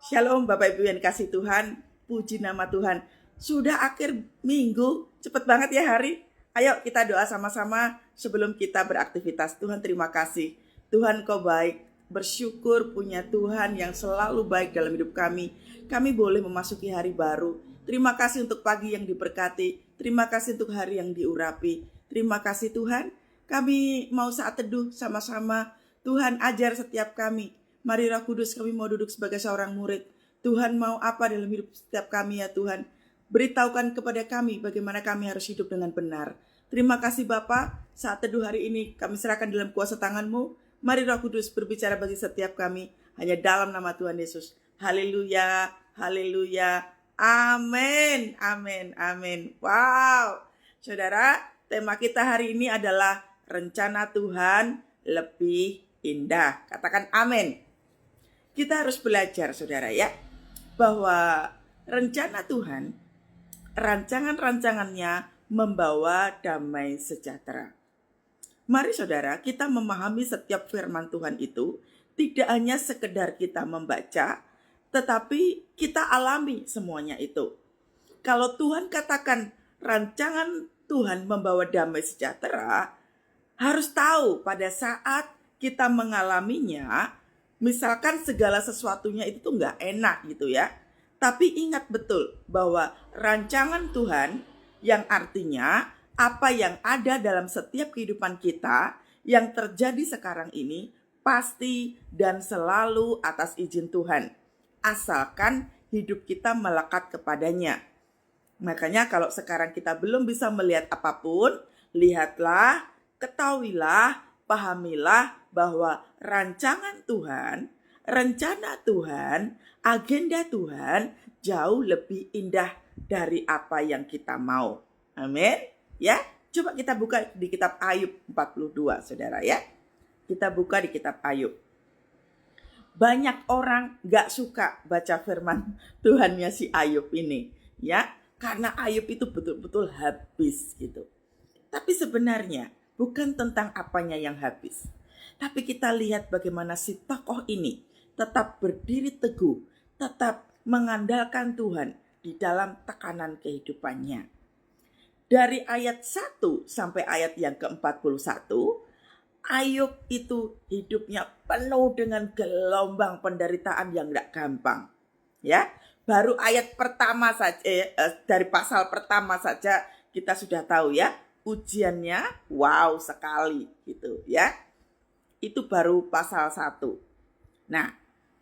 Shalom Bapak Ibu yang kasih Tuhan, puji nama Tuhan. Sudah akhir minggu, cepet banget ya hari. Ayo kita doa sama-sama sebelum kita beraktivitas. Tuhan terima kasih, Tuhan Kau baik. Bersyukur punya Tuhan yang selalu baik dalam hidup kami. Kami boleh memasuki hari baru. Terima kasih untuk pagi yang diberkati. Terima kasih untuk hari yang diurapi. Terima kasih Tuhan. Kami mau saat teduh sama-sama. Tuhan ajar setiap kami. Mari Roh Kudus, kami mau duduk sebagai seorang murid. Tuhan mau apa dalam hidup setiap kami ya Tuhan. Beritahukan kepada kami bagaimana kami harus hidup dengan benar. Terima kasih Bapa, saat teduh hari ini kami serahkan dalam kuasa tangan-Mu. Mari Roh Kudus berbicara bagi setiap kami. Hanya dalam nama Tuhan Yesus. Haleluya, haleluya, amin, amin, amin. Wow, saudara, tema kita hari ini adalah rencana Tuhan lebih indah. Katakan amin. Kita harus belajar saudara ya, bahwa rencana Tuhan, rancangan-rancangannya membawa damai sejahtera. Mari saudara, kita memahami setiap firman Tuhan itu tidak hanya sekedar kita membaca, tetapi kita alami semuanya itu. Kalau Tuhan katakan rancangan Tuhan membawa damai sejahtera, harus tahu pada saat kita mengalaminya, misalkan segala sesuatunya itu tuh nggak enak gitu ya. Tapi ingat betul bahwa rancangan Tuhan yang artinya apa yang ada dalam setiap kehidupan kita yang terjadi sekarang ini pasti dan selalu atas izin Tuhan. Asalkan hidup kita melekat kepadanya. Makanya kalau sekarang kita belum bisa melihat apapun, lihatlah, ketahuilah, pahamilah bahwa rancangan Tuhan, rencana Tuhan, agenda Tuhan jauh lebih indah dari apa yang kita mau. Amin. Ya, coba kita buka di kitab Ayub 42, saudara ya. Kita buka di kitab Ayub. Banyak orang gak suka baca firman Tuhannya si Ayub ini, ya, karena Ayub itu betul-betul habis gitu. Tapi sebenarnya bukan tentang apanya yang habis. Tapi kita lihat bagaimana si tokoh ini tetap berdiri teguh, tetap mengandalkan Tuhan di dalam tekanan kehidupannya. Dari ayat 1 sampai ayat yang ke-41, Ayub itu hidupnya penuh dengan gelombang penderitaan yang gak gampang. Ya, baru ayat pertama saja, dari pasal pertama saja kita sudah tahu ya, ujiannya wow sekali gitu ya. Itu baru pasal 1. Nah,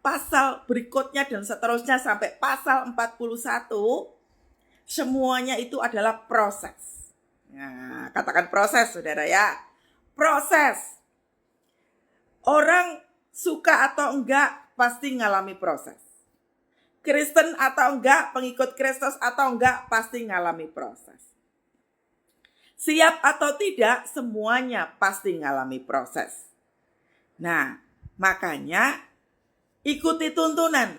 pasal berikutnya dan seterusnya sampai pasal 41, semuanya itu adalah proses. Nah, katakan proses saudara ya. Proses. Orang suka atau enggak pasti ngalami proses. Kristen atau enggak, pengikut Kristus atau enggak pasti ngalami proses. Siap atau tidak, semuanya pasti ngalami proses. Nah, makanya ikuti tuntunan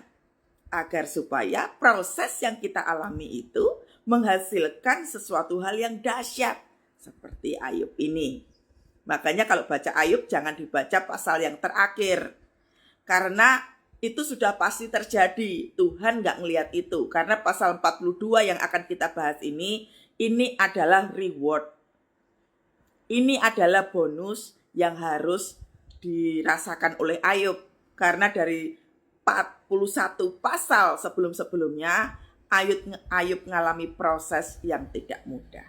agar supaya proses yang kita alami itu menghasilkan sesuatu hal yang dahsyat seperti Ayub ini. Makanya kalau baca Ayub jangan dibaca pasal yang terakhir, karena itu sudah pasti terjadi. Tuhan gak ngelihat itu, karena pasal 42 yang akan kita bahas ini adalah reward. Ini adalah bonus yang harus dirasakan oleh Ayub, karena dari 41 pasal sebelum-sebelumnya Ayub mengalami proses yang tidak mudah.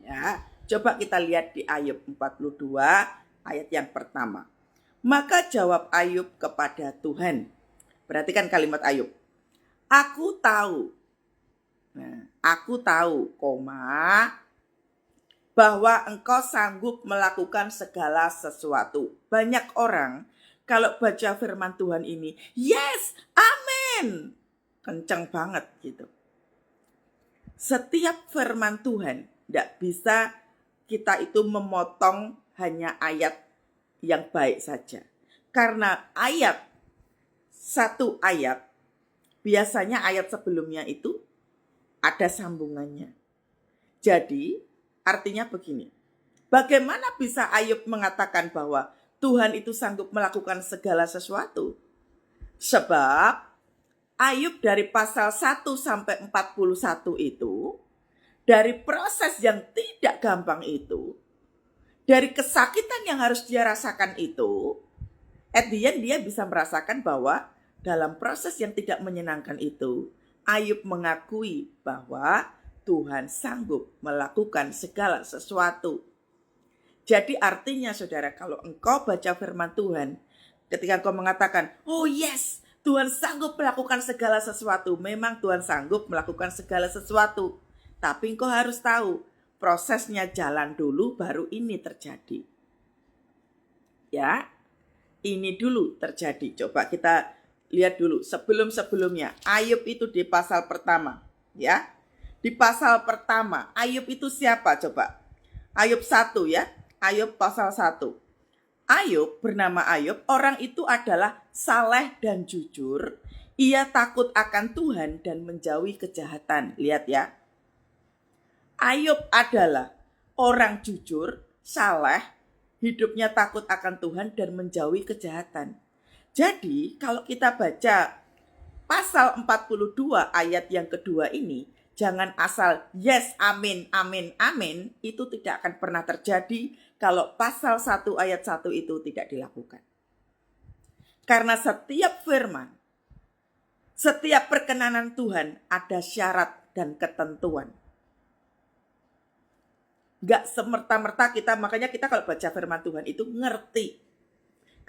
Ya, coba kita lihat di Ayub 42 ayat yang pertama. Maka jawab Ayub kepada Tuhan. Perhatikan kalimat Ayub. Aku tahu. Nah, aku tahu, bahwa engkau sanggup melakukan segala sesuatu. Banyak orang kalau baca firman Tuhan ini, yes, amin, kenceng banget gitu. Setiap firman Tuhan tidak bisa kita itu memotong hanya ayat yang baik saja. Karena satu ayat, biasanya ayat sebelumnya itu ada sambungannya. Jadi artinya begini, bagaimana bisa Ayub mengatakan bahwa Tuhan itu sanggup melakukan segala sesuatu? Sebab Ayub dari pasal 1 sampai 41 itu, dari proses yang tidak gampang itu, dari kesakitan yang harus dia rasakan itu, at the end dia bisa merasakan bahwa dalam proses yang tidak menyenangkan itu, Ayub mengakui bahwa Tuhan sanggup melakukan segala sesuatu. Jadi artinya saudara, kalau engkau baca firman Tuhan, ketika engkau mengatakan, oh yes, Tuhan sanggup melakukan segala sesuatu. Memang Tuhan sanggup melakukan segala sesuatu. Tapi engkau harus tahu, prosesnya jalan dulu baru ini terjadi. Ya, ini dulu terjadi. Coba kita lihat dulu sebelum-sebelumnya. Ayub itu di pasal pertama. Ya, di pasal pertama, Ayub itu siapa coba? Ayub 1 ya. Ayub pasal 1. Ayub bernama Ayub, orang itu adalah saleh dan jujur. Ia takut akan Tuhan dan menjauhi kejahatan. Lihat ya. Ayub adalah orang jujur, saleh, hidupnya takut akan Tuhan dan menjauhi kejahatan. Jadi kalau kita baca pasal 42 ayat yang kedua ini, jangan asal yes, amin, amin, amin. Itu tidak akan pernah terjadi kalau pasal 1 ayat 1 itu tidak dilakukan. Karena setiap firman, setiap perkenanan Tuhan ada syarat dan ketentuan. Gak semerta-merta kita, makanya kita kalau baca firman Tuhan itu ngerti.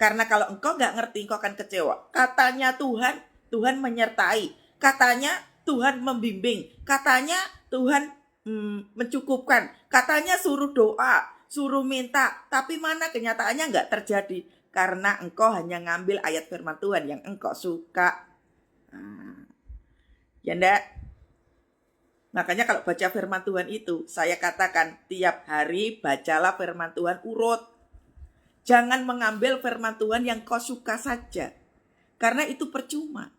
Karena kalau engkau gak ngerti, engkau akan kecewa. Katanya Tuhan, Tuhan menyertai. Katanya Tuhan membimbing. Katanya Tuhan mencukupkan. Katanya suruh doa, suruh minta. Tapi mana kenyataannya gak terjadi. Karena engkau hanya ngambil ayat firman Tuhan yang engkau suka. Ya enggak? Makanya kalau baca firman Tuhan itu, saya katakan tiap hari bacalah firman Tuhan urut. Jangan mengambil firman Tuhan yang kau suka saja. Karena itu percuma.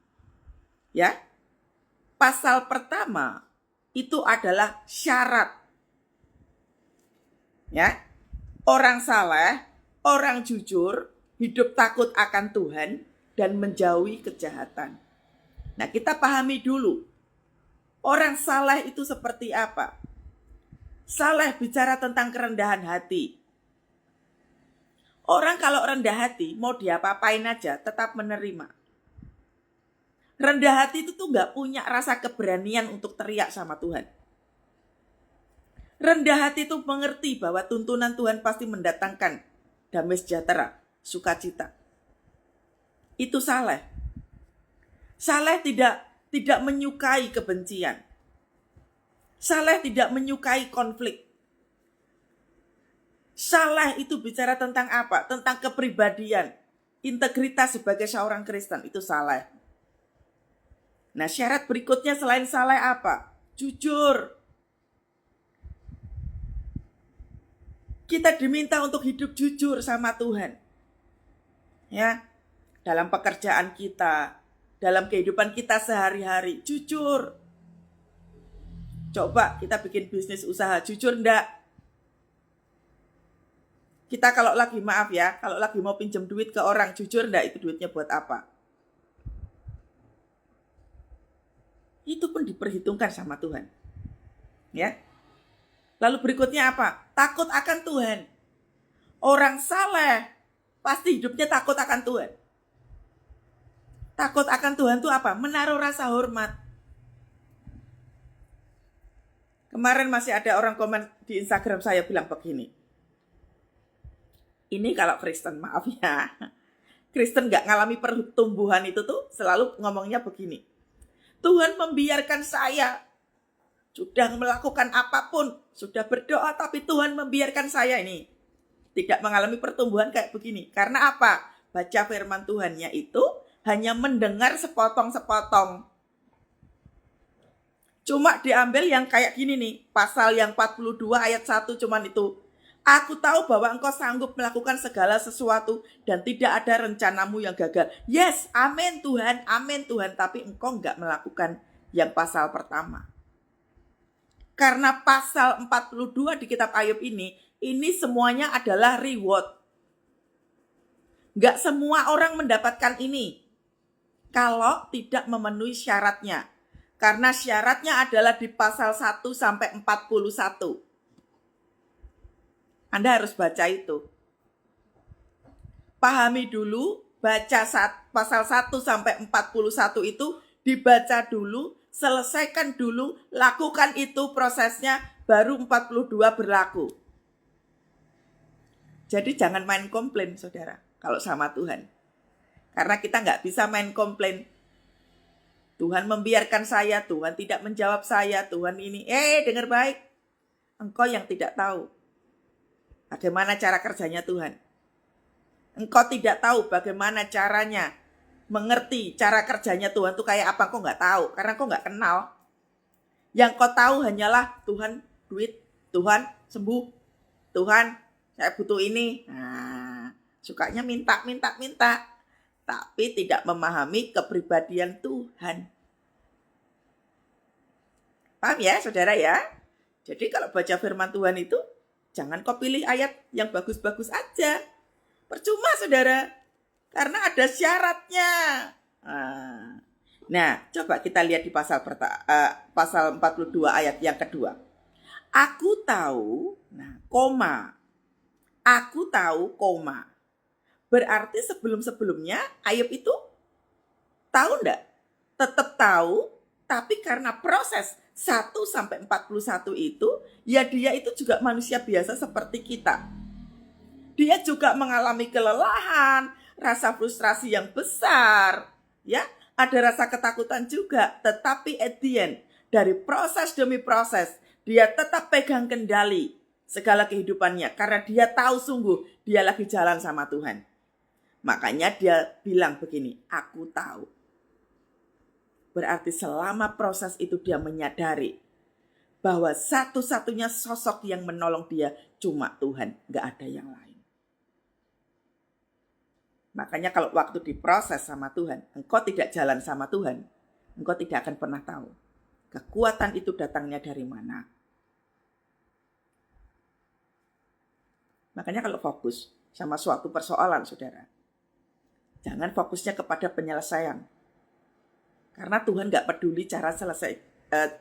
Ya. Pasal pertama itu adalah syarat. Ya. Orang saleh, orang jujur, hidup takut akan Tuhan dan menjauhi kejahatan. Nah, kita pahami dulu. Orang saleh itu seperti apa? Saleh bicara tentang kerendahan hati. Orang kalau rendah hati, mau diapa-apain aja, tetap menerima. Rendah hati itu tuh gak punya rasa keberanian untuk teriak sama Tuhan. Rendah hati itu mengerti bahwa tuntunan Tuhan pasti mendatangkan damai sejahtera, sukacita. Itu saleh. Saleh tidak menyukai kebencian. Saleh tidak menyukai konflik. Saleh itu bicara tentang apa? Tentang kepribadian, integritas sebagai seorang Kristen, itu saleh. Nah, syarat berikutnya selain saleh apa? Jujur. Kita diminta untuk hidup jujur sama Tuhan. Ya, dalam pekerjaan kita, dalam kehidupan kita sehari-hari, jujur. Coba kita bikin bisnis usaha, jujur enggak? Kita kalau lagi, maaf ya, kalau lagi mau pinjam duit ke orang, jujur enggak itu duitnya buat apa? Itu pun diperhitungkan sama Tuhan. Ya. Lalu berikutnya apa? Takut akan Tuhan. Orang saleh pasti hidupnya takut akan Tuhan. Takut akan Tuhan itu apa? Menaruh rasa hormat. Kemarin masih ada orang komen di Instagram saya bilang begini. Ini kalau Kristen, maaf ya. Kristen gak ngalami pertumbuhan itu tuh selalu ngomongnya begini. Tuhan membiarkan saya. Sudah melakukan apapun. Sudah berdoa tapi Tuhan membiarkan saya ini. Tidak mengalami pertumbuhan kayak begini. Karena apa? Baca firman Tuhannya itu hanya mendengar sepotong-sepotong. Cuma diambil yang kayak gini nih. Pasal yang 42 ayat 1 cuman itu. Aku tahu bahwa engkau sanggup melakukan segala sesuatu dan tidak ada rencanamu yang gagal. Yes, amin Tuhan, amin Tuhan. Tapi engkau enggak melakukan yang pasal pertama. Karena pasal 42 di kitab Ayub ini semuanya adalah reward. Enggak semua orang mendapatkan ini. kalau tidak memenuhi syaratnya. Karena syaratnya adalah di pasal 1 sampai 41. Anda harus baca itu. Pahami dulu, baca pasal 1 sampai 41 itu dibaca dulu, selesaikan dulu, lakukan itu prosesnya, baru 42 berlaku. Jadi jangan main komplain, saudara, kalau sama Tuhan. Karena kita nggak bisa main komplain. Tuhan membiarkan saya, Tuhan tidak menjawab saya, Tuhan ini. Dengar baik. Engkau yang tidak tahu bagaimana cara kerjanya Tuhan. Engkau tidak tahu bagaimana caranya mengerti cara kerjanya Tuhan itu kayak apa. Engkau nggak tahu, karena engkau nggak kenal. Yang kau tahu hanyalah Tuhan duit, Tuhan sembuh, Tuhan saya butuh ini. Nah, sukanya minta. Tapi tidak memahami kepribadian Tuhan. Paham ya, saudara ya? Jadi kalau baca firman Tuhan itu, jangan kau pilih ayat yang bagus-bagus aja. Percuma, saudara. Karena ada syaratnya. Nah, coba kita lihat di pasal 42 ayat yang kedua. Aku tahu, Aku tahu, berarti sebelum-sebelumnya Ayub itu tahu enggak? Tetap tahu, tapi karena proses 1 sampai 41 itu, ya dia itu juga manusia biasa seperti kita. Dia juga mengalami kelelahan, rasa frustrasi yang besar, ya, ada rasa ketakutan juga, tetapi at the end, dari proses demi proses, dia tetap pegang kendali segala kehidupannya, karena dia tahu sungguh dia lagi jalan sama Tuhan. Makanya dia bilang begini, aku tahu. Berarti selama proses itu dia menyadari bahwa satu-satunya sosok yang menolong dia cuma Tuhan, gak ada yang lain. Makanya kalau waktu diproses sama Tuhan, engkau tidak jalan sama Tuhan, engkau tidak akan pernah tahu kekuatan itu datangnya dari mana. Makanya kalau fokus sama suatu persoalan, saudara, jangan fokusnya kepada penyelesaian. Karena Tuhan gak peduli cara selesai.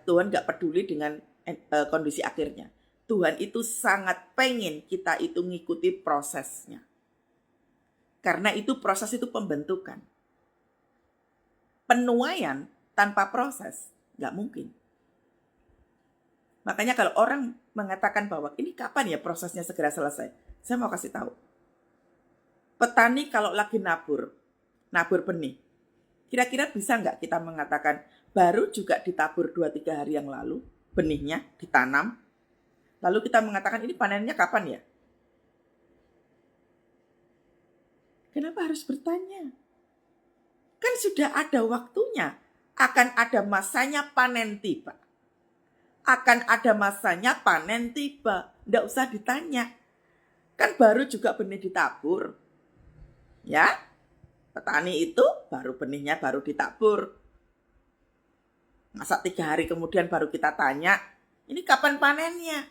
Tuhan gak peduli dengan kondisi akhirnya. Tuhan itu sangat pengen kita itu ngikuti prosesnya. Karena itu proses itu pembentukan. Penuaian tanpa proses gak mungkin. Makanya kalau orang mengatakan bahwa ini kapan ya prosesnya segera selesai, saya mau kasih tahu. Petani kalau lagi nabur benih, kira-kira bisa nggak kita mengatakan baru juga ditabur 2-3 hari yang lalu, benihnya ditanam, lalu kita mengatakan ini panennya kapan ya? Kenapa harus bertanya? Kan sudah ada waktunya, akan ada masanya panen tiba. Akan ada masanya panen tiba, nggak usah ditanya. Kan baru juga benih ditabur, ya? Petani itu baru benihnya baru ditabur. Masa 3 hari kemudian baru kita tanya, ini kapan panennya?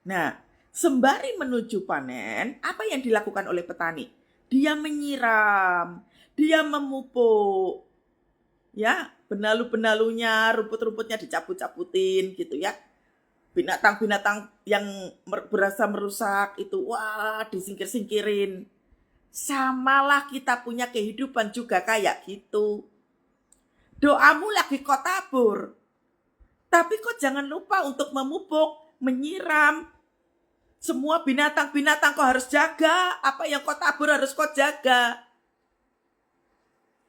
Nah, sembari menuju panen, apa yang dilakukan oleh petani? Dia menyiram, dia memupuk, ya, benalu-benalunya, rumput-rumputnya dicabut-cabutin gitu ya. Binatang-binatang yang berasa merusak itu, disingkir-singkirin. Samalah kita punya kehidupan juga kayak gitu. Doamu lagi kau tabur, tapi kau jangan lupa untuk memupuk, menyiram. Semua binatang-binatang kau harus jaga, apa yang kau tabur harus kau jaga.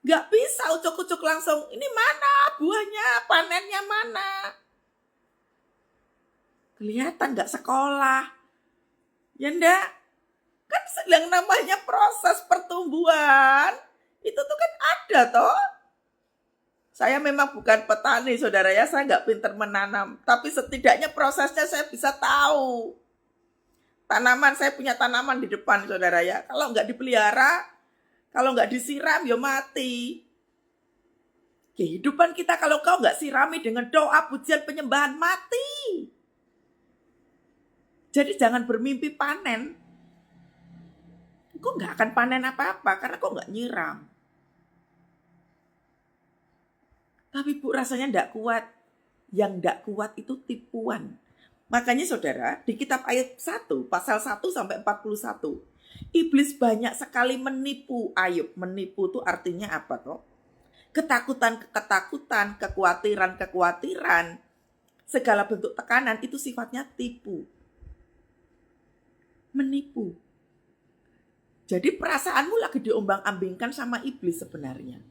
Gak bisa ucuk-ucuk langsung, ini mana buahnya, panennya mana. Kelihatan gak sekolah. Ya enggak? Kan sedang namanya proses pertumbuhan. Itu tuh kan ada toh. Saya memang bukan petani, saudara ya, saya gak pintar menanam. Tapi setidaknya prosesnya saya bisa tahu. Saya punya tanaman di depan, saudara ya. Kalau gak dipelihara, kalau nggak disiram, ya mati. Kehidupan kita kalau kau nggak sirami dengan doa, pujian, penyembahan, mati. Jadi jangan bermimpi panen. Kau nggak akan panen apa-apa karena kau nggak nyiram. Tapi Bu rasanya enggak kuat. Yang enggak kuat itu tipuan. Makanya saudara, di kitab ayat 1, pasal 1 sampai 41, iblis banyak sekali menipu Ayub. Menipu itu artinya apa toh? Ketakutan, kekhawatiran, segala bentuk tekanan itu sifatnya tipu. Menipu. Jadi perasaanmu lagi diombang-ambingkan sama iblis sebenarnya.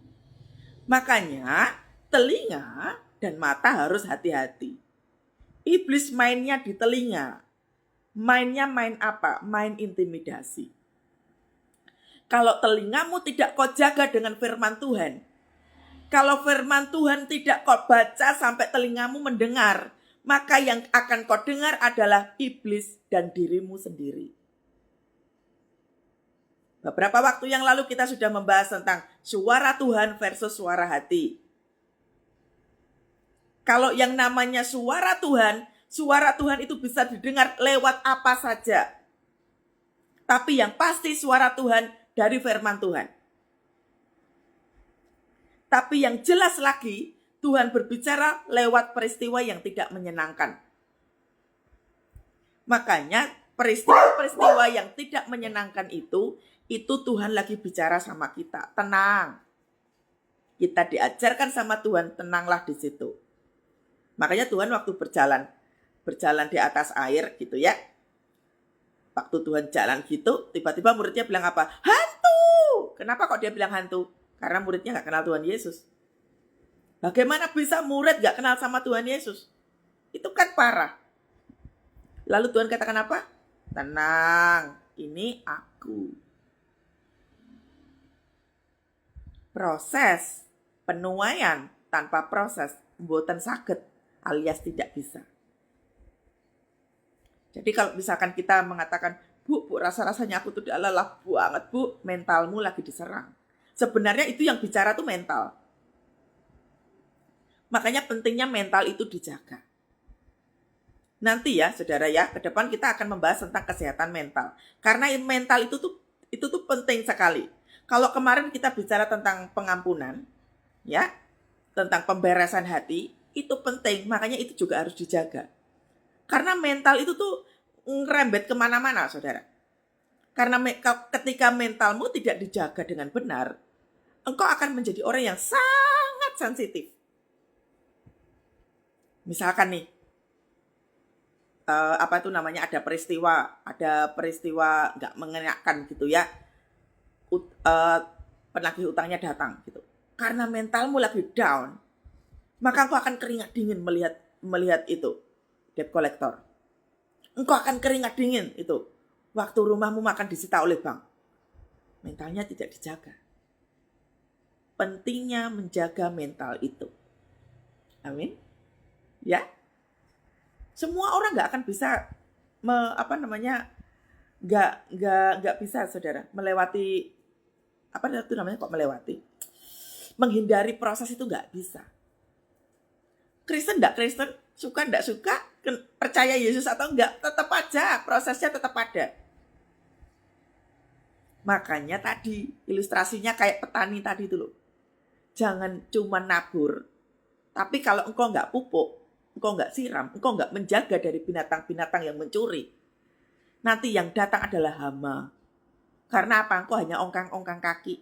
Makanya telinga dan mata harus hati-hati. Iblis mainnya di telinga. Mainnya main apa? Main intimidasi. Kalau telingamu tidak kau jaga dengan firman Tuhan, kalau firman Tuhan tidak kau baca sampai telingamu mendengar, maka yang akan kau dengar adalah iblis dan dirimu sendiri. Beberapa waktu yang lalu kita sudah membahas tentang suara Tuhan versus suara hati. Kalau yang namanya suara Tuhan itu bisa didengar lewat apa saja. Tapi yang pasti suara Tuhan dari firman Tuhan. Tapi yang jelas lagi, Tuhan berbicara lewat peristiwa yang tidak menyenangkan. Makanya peristiwa-peristiwa yang tidak menyenangkan itu Tuhan lagi bicara sama kita. Tenang. Kita diajarkan sama Tuhan, tenanglah di situ. Makanya Tuhan waktu berjalan di atas air gitu ya. Waktu Tuhan jalan gitu, tiba-tiba muridnya bilang apa? Hantu! Kenapa kok dia bilang hantu? Karena muridnya gak kenal Tuhan Yesus. Bagaimana bisa murid gak kenal sama Tuhan Yesus? Itu kan parah. Lalu Tuhan katakan apa? Tenang, ini aku. Proses penuaian tanpa proses mboten saged alias tidak bisa. Jadi kalau misalkan kita mengatakan, Bu rasa-rasanya aku tuh lelah banget Bu, mentalmu lagi diserang. Sebenarnya itu yang bicara tuh mental. Makanya pentingnya mental itu dijaga. Nanti ya saudara ya, ke depan kita akan membahas tentang kesehatan mental. Karena mental itu tuh penting sekali. Kalau kemarin kita bicara tentang pengampunan, ya, tentang pemberesan hati, itu penting, makanya itu juga harus dijaga. Karena mental itu tuh ngerembet kemana-mana, saudara. Karena ketika mentalmu tidak dijaga dengan benar, engkau akan menjadi orang yang sangat sensitif. Misalkan nih, ada peristiwa nggak mengenakan gitu ya, penagih utangnya datang gitu. Karena mentalmu lagi down, maka engkau akan keringat dingin melihat itu debt collector. Engkau akan keringat dingin itu waktu rumahmu makan disita oleh bank. Mentalnya tidak dijaga. Pentingnya menjaga mental itu. Amin. Ya. Semua orang nggak akan bisa nggak bisa saudara melewati menghindari proses itu nggak bisa. Kristen nggak Kristen, suka nggak suka, percaya Yesus atau enggak, tetap aja prosesnya tetap ada. Makanya tadi ilustrasinya kayak petani tadi itu loh. Jangan cuma nabur, tapi kalau engkau nggak pupuk, engkau nggak siram, engkau nggak menjaga dari binatang-binatang yang mencuri, nanti yang datang adalah hama. Karena apa? Engkau hanya ongkang-ongkang kaki.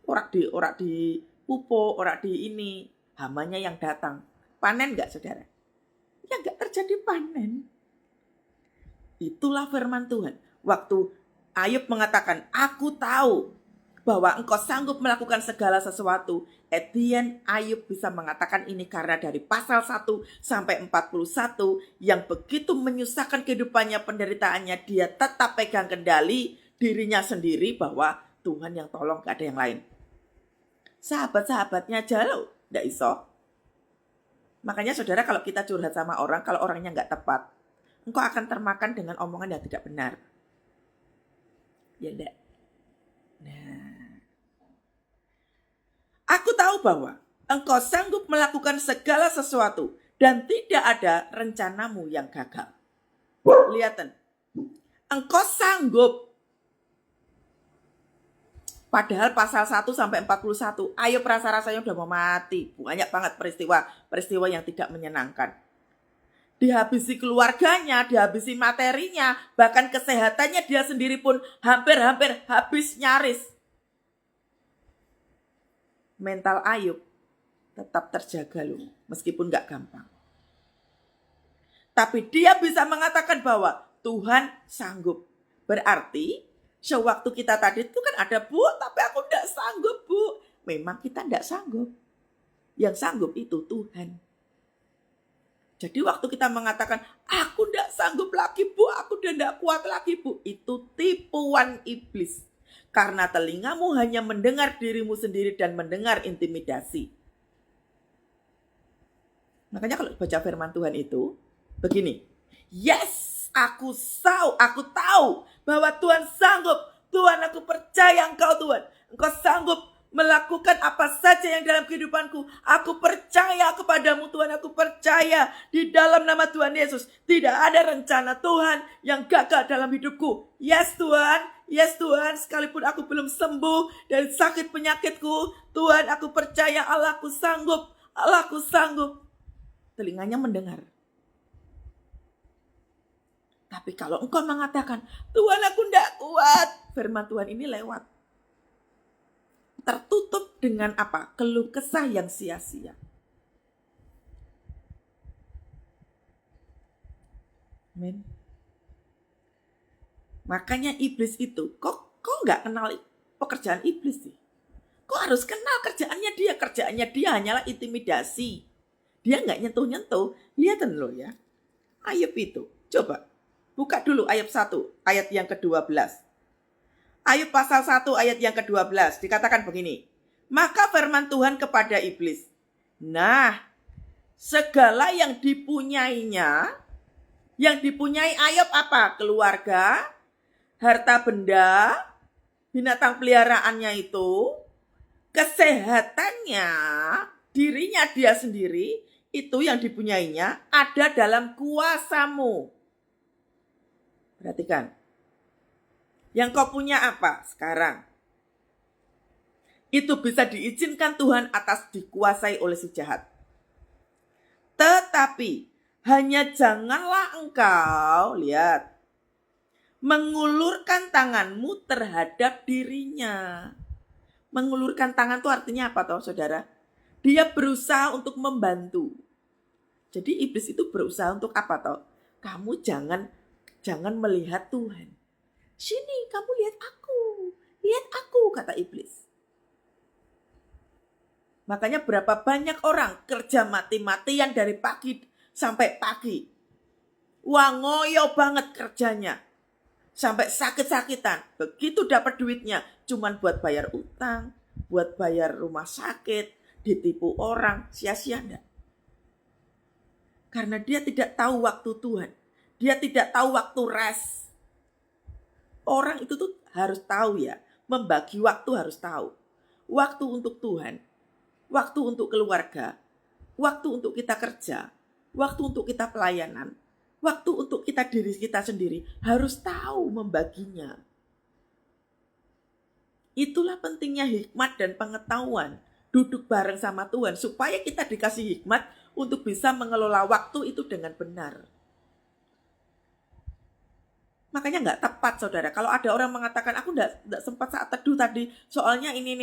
Orak di pupuk, orak di ini, hamanya yang datang. Panen nggak saudara? Ya nggak terjadi panen. Itulah firman Tuhan. Waktu Ayub mengatakan, aku tahu bahwa engkau sanggup melakukan segala sesuatu. At the end, Ayub bisa mengatakan ini karena dari pasal 1 sampai 41 yang begitu menyusahkan kehidupannya, penderitaannya, dia tetap pegang kendali dirinya sendiri bahwa Tuhan yang tolong, gak ada yang lain. Sahabat-sahabatnya aja loh, gak iso. Makanya saudara, kalau kita curhat sama orang, kalau orangnya gak tepat, engkau akan termakan dengan omongan yang tidak benar. Ya enggak? Nah, aku tahu bahwa engkau sanggup melakukan segala sesuatu dan tidak ada rencanamu yang gagal. Lihatan, engkau sanggup. Padahal pasal 1 sampai 41, Ayub rasa-rasanya udah mau mati. Banyak banget peristiwa yang tidak menyenangkan. Dihabisi keluarganya, dihabisi materinya, bahkan kesehatannya dia sendiri pun hampir-hampir habis nyaris. Mental Ayub tetap terjaga loh, meskipun gak gampang. Tapi dia bisa mengatakan bahwa Tuhan sanggup. Berarti sewaktu kita tadi itu kan ada, Bu, tapi aku gak sanggup, Bu. Memang kita gak sanggup. Yang sanggup itu Tuhan. Jadi waktu kita mengatakan, aku gak sanggup lagi, Bu, aku udah gak kuat lagi, Bu. Itu tipuan iblis. Karena telingamu hanya mendengar dirimu sendiri dan mendengar intimidasi. Makanya kalau baca firman Tuhan itu, begini. Yes, aku tahu bahwa Tuhan sanggup. Tuhan, aku percaya Engkau, Tuhan. Engkau sanggup melakukan apa saja yang dalam kehidupanku. Aku percaya kepadamu, Tuhan. Aku percaya di dalam nama Tuhan Yesus. Tidak ada rencana Tuhan yang gagal dalam hidupku. Yes, Tuhan. Yes, Tuhan. Sekalipun aku belum sembuh dari sakit penyakitku, Tuhan, aku percaya Allahku sanggup. Allahku sanggup. Telinganya mendengar. Tapi kalau engkau mengatakan, Tuhan, aku tidak kuat, firman Tuhan ini lewat. Tertutup dengan apa? Keluh kesah yang sia-sia. Amin. Makanya iblis itu, kok nggak kenal pekerjaan iblis sih? Kok harus kenal kerjaannya dia? Kerjaannya dia hanyalah intimidasi. Dia nggak nyentuh-nyentuh. Lihatin loh ya. Ayub itu. Coba. Buka dulu Ayub 1. Ayat yang ke-12. Ayub pasal 1 ayat yang ke-12. Dikatakan begini. Maka firman Tuhan kepada iblis. Nah. Segala yang dipunyainya. Yang dipunyai Ayub apa? Keluarga. Harta benda. Binatang peliharaannya itu. Kesehatannya. Dirinya dia sendiri. Itu yang dipunyainya ada dalam kuasamu. Perhatikan. Yang kau punya apa sekarang? Itu bisa diizinkan Tuhan atas dikuasai oleh si jahat. Tetapi hanya janganlah engkau, lihat, mengulurkan tanganmu terhadap dirinya. Mengulurkan tangan itu artinya apa toh, saudara? Dia berusaha untuk membantu. Jadi iblis itu berusaha untuk apa toh? Kamu jangan melihat Tuhan. Sini, kamu lihat aku, kata iblis. Makanya berapa banyak orang kerja mati-matian dari pagi sampai pagi. Wah, ngoyo banget kerjanya. Sampai sakit-sakitan. Begitu dapat duitnya, cuman buat bayar utang, buat bayar rumah sakit, ditipu orang, sia-sia enggak. Karena dia tidak tahu waktu Tuhan. Dia tidak tahu waktu rest. Orang itu tuh harus tahu ya. Membagi waktu harus tahu. Waktu untuk Tuhan. Waktu untuk keluarga. Waktu untuk kita kerja. Waktu untuk kita pelayanan. Waktu untuk kita diri kita sendiri. Harus tahu membaginya. Itulah pentingnya hikmat dan pengetahuan. Duduk bareng sama Tuhan. Supaya kita dikasih hikmat untuk bisa mengelola waktu itu dengan benar. Makanya nggak tepat, saudara. Kalau ada orang mengatakan, aku nggak sempat saat teduh tadi, soalnya ini.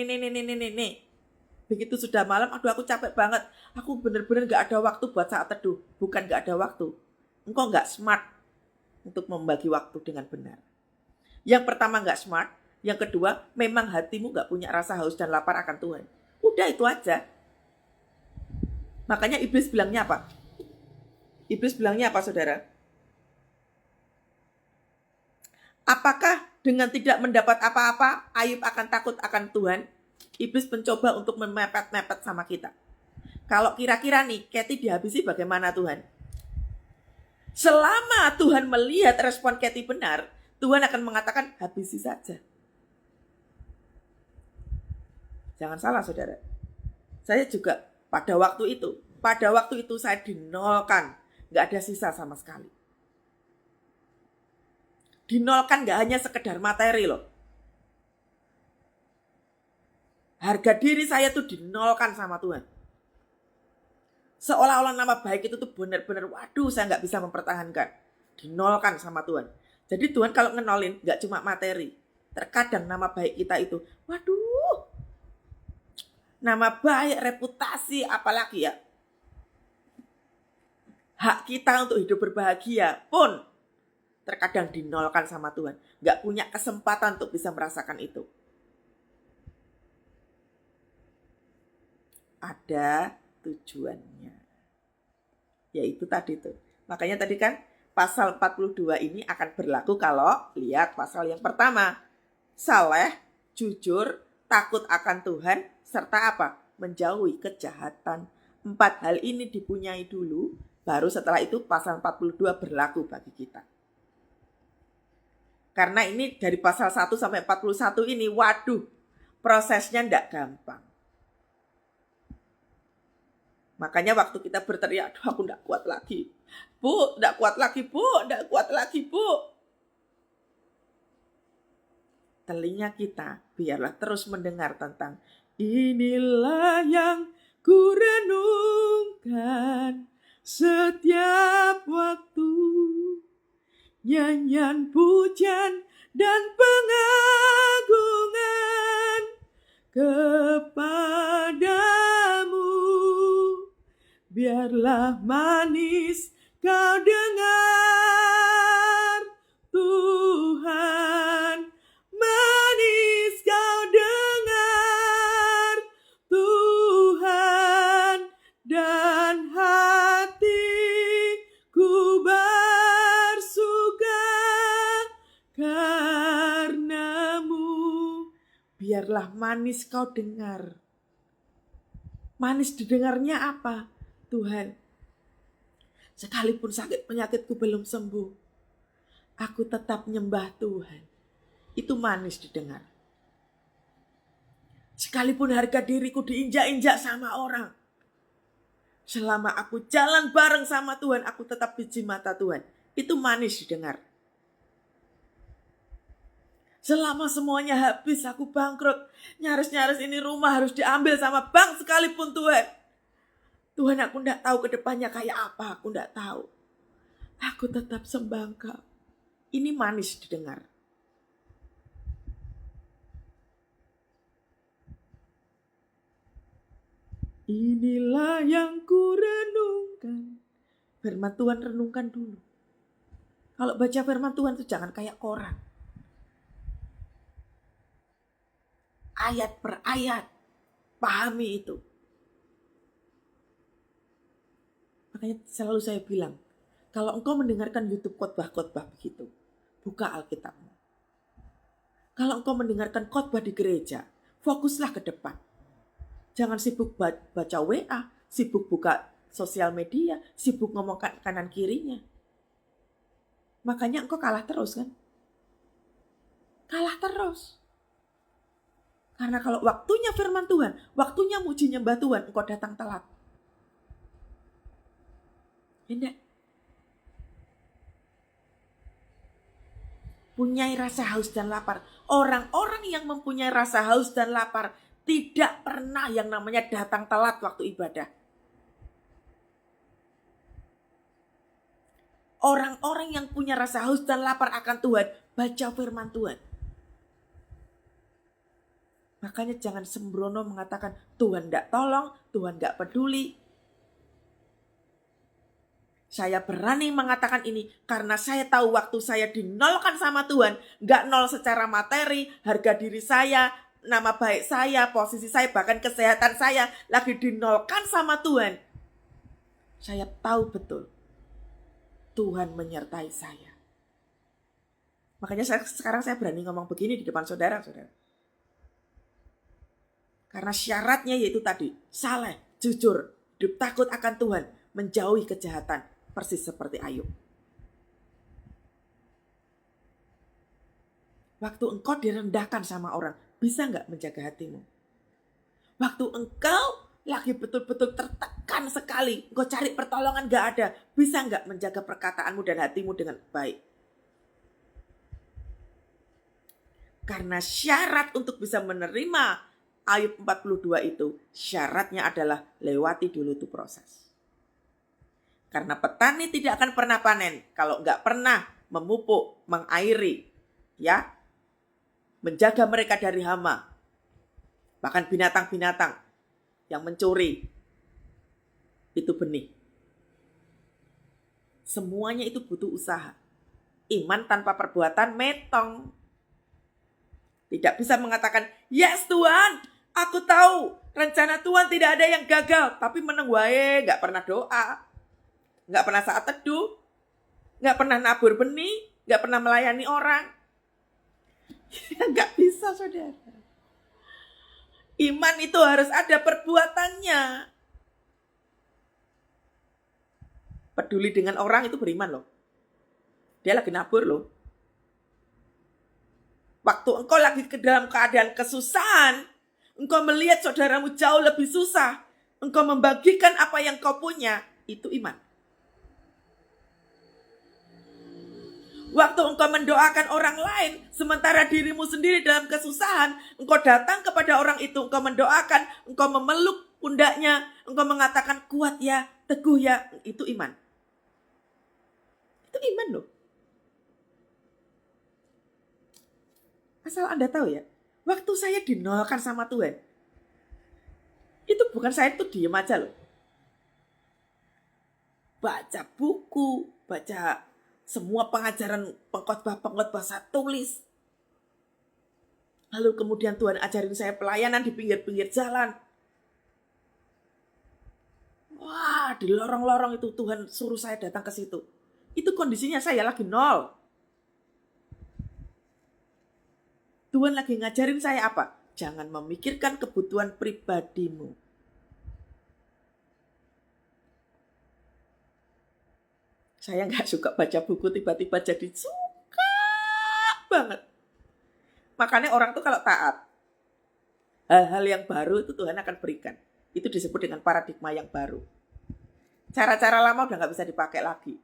Begitu sudah malam, aduh aku capek banget. Aku benar-benar nggak ada waktu buat saat teduh. Bukan nggak ada waktu. Engkau nggak smart untuk membagi waktu dengan benar. Yang pertama nggak smart. Yang kedua, memang hatimu nggak punya rasa haus dan lapar akan Tuhan. Udah itu aja. Makanya iblis bilangnya apa? Iblis bilangnya apa, saudara? Apakah dengan tidak mendapat apa-apa, Ayub akan takut akan Tuhan? Iblis mencoba untuk memepet-mepet sama kita. Kalau kira-kira nih, Kathy dihabisi bagaimana Tuhan? Selama Tuhan melihat respon Kathy benar, Tuhan akan mengatakan, habisi saja. Jangan salah, saudara. Saya juga pada waktu itu saya dinolkan. Gak ada sisa sama sekali. Dinolkan gak hanya sekedar materi loh. Harga diri saya tuh dinolkan sama Tuhan. Seolah-olah nama baik itu tuh benar-benar, waduh, saya nggak bisa mempertahankan. Dinolkan sama Tuhan. Jadi Tuhan kalau ngenolin nggak cuma materi. Terkadang nama baik kita itu, waduh, nama baik, reputasi, apalagi ya, hak kita untuk hidup berbahagia pun terkadang dinolkan sama Tuhan. Nggak punya kesempatan untuk bisa merasakan itu. Ada tujuannya. Yaitu tadi tuh. Makanya tadi kan pasal 42 ini akan berlaku kalau lihat pasal yang pertama. Saleh, jujur, takut akan Tuhan, serta apa? Menjauhi kejahatan. 4 hal ini dipunyai dulu, baru setelah itu pasal 42 berlaku bagi kita. Karena ini dari pasal 1 sampai 41 ini, waduh, prosesnya ndak gampang. Makanya waktu kita berteriak, aduh aku ndak kuat lagi. Bu, ndak kuat lagi, Bu, ndak kuat lagi, Bu. Telinga kita biarlah terus mendengar tentang inilah yang ku renungkan setiap waktu, nyanyian pujian dan pengagungan kepadamu. Biarlah manis kau dengar, Tuhan. Manis kau dengar, Tuhan. Dan hatiku bersuka karenamu. Biarlah manis kau dengar. Manis didengarnya apa? Tuhan, sekalipun sakit penyakitku belum sembuh, aku tetap nyembah Tuhan. Itu manis didengar. Sekalipun harga diriku diinjak-injak sama orang, selama aku jalan bareng sama Tuhan, aku tetap biji mata Tuhan. Itu manis didengar. Selama semuanya habis, aku bangkrut. Nyaris-nyaris ini rumah harus diambil sama bank sekalipun Tuhan. Tuhan, aku enggak tahu ke depannya kayak apa, aku enggak tahu. Aku tetap sembah Engkau. Ini manis didengar. Inilah yang ku renungkan. Firman Tuhan renungkan dulu. Kalau baca firman Tuhan itu jangan kayak koran. Ayat per ayat. Pahami itu. Makanya selalu saya bilang, kalau engkau mendengarkan YouTube khotbah-khotbah begitu, buka Alkitabmu. Kalau engkau mendengarkan khotbah di gereja, fokuslah ke depan. Jangan sibuk baca WA, sibuk buka sosial media, sibuk ngomong kanan kirinya. Makanya engkau kalah terus kan? Kalah terus. Karena kalau waktunya firman Tuhan, waktunya muji nyembah Tuhan, engkau datang telat. Tidak. Punyai rasa haus dan lapar. Orang-orang yang mempunyai rasa haus dan lapar tidak pernah yang namanya datang telat waktu ibadah. Orang-orang yang punya rasa haus dan lapar akan Tuhan, baca firman Tuhan. Makanya jangan sembrono mengatakan Tuhan tidak tolong, Tuhan tidak peduli. Saya berani mengatakan ini karena saya tahu waktu saya dinolkan sama Tuhan, gak nol secara materi, harga diri saya, nama baik saya, posisi saya, bahkan kesehatan saya lagi dinolkan sama Tuhan. Saya tahu betul Tuhan menyertai saya. Makanya sekarang saya berani ngomong begini di depan saudara-saudara. Karena syaratnya yaitu tadi, saleh, jujur, hidup takut akan Tuhan, menjauhi kejahatan. Persis seperti Ayub. Waktu engkau direndahkan sama orang, bisa gak menjaga hatimu? Waktu engkau lagi betul-betul tertekan sekali, engkau cari pertolongan gak ada, bisa gak menjaga perkataanmu dan hatimu dengan baik? Karena syarat untuk bisa menerima Ayub 42 itu syaratnya adalah lewati dulu tuh proses. Karena petani tidak akan pernah panen kalau nggak pernah memupuk, mengairi, ya, menjaga mereka dari hama, bahkan binatang-binatang yang mencuri itu benih. Semuanya itu butuh usaha. Iman tanpa perbuatan metong. Tidak bisa mengatakan, yes Tuhan, aku tahu rencana Tuhan tidak ada yang gagal, tapi meneng wae, gak pernah doa, gak pernah saat teduh, gak pernah nabur benih, gak pernah melayani orang. Gak bisa, saudara. Iman itu harus ada perbuatannya. Peduli dengan orang itu beriman loh. Dia lagi nabur loh. Waktu engkau lagi ke dalam keadaan kesusahan, engkau melihat saudaramu jauh lebih susah, engkau membagikan apa yang kau punya, itu iman. Waktu engkau mendoakan orang lain, sementara dirimu sendiri dalam kesusahan, engkau datang kepada orang itu, engkau mendoakan, engkau memeluk pundaknya, engkau mengatakan kuat ya, teguh ya, itu iman. Itu iman loh. Asal Anda tahu ya, waktu saya dinolkan sama Tuhan, itu bukan saya tuh diem aja loh. Baca buku, baca semua pengajaran pengkhotbah saya tulis. Lalu kemudian Tuhan ajarin saya pelayanan di pinggir-pinggir jalan. Wah, di lorong-lorong itu Tuhan suruh saya datang ke situ. Itu kondisinya saya lagi nol. Tuhan lagi ngajarin saya apa? Jangan memikirkan kebutuhan pribadimu. Saya gak suka baca buku, tiba-tiba jadi suka banget. Makanya orang tuh kalau taat, hal-hal yang baru itu Tuhan akan berikan. Itu disebut dengan paradigma yang baru. Cara-cara lama udah gak bisa dipakai lagi.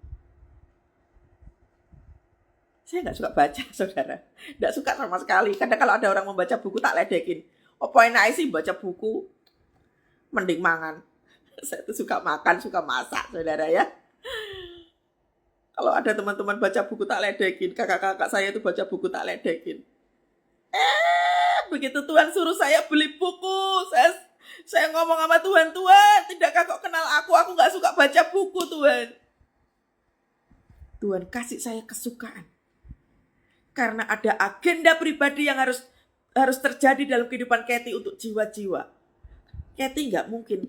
Saya gak suka baca, saudara. Gak suka sama sekali. Kadang kalau ada orang membaca buku tak ledekin. Apa enak sih baca buku? Mending mangan. Saya tuh suka makan, suka masak, saudara ya. Kalau ada teman-teman baca buku tak ledekin, kakak-kakak saya itu baca buku tak ledekin. Begitu Tuhan suruh saya beli buku, saya ngomong sama Tuhan, Tuhan, tidakkah kau kenal aku gak suka baca buku, Tuhan. Tuhan kasih saya kesukaan. Karena ada agenda pribadi yang harus terjadi dalam kehidupan Kathy untuk jiwa-jiwa. Kathy gak mungkin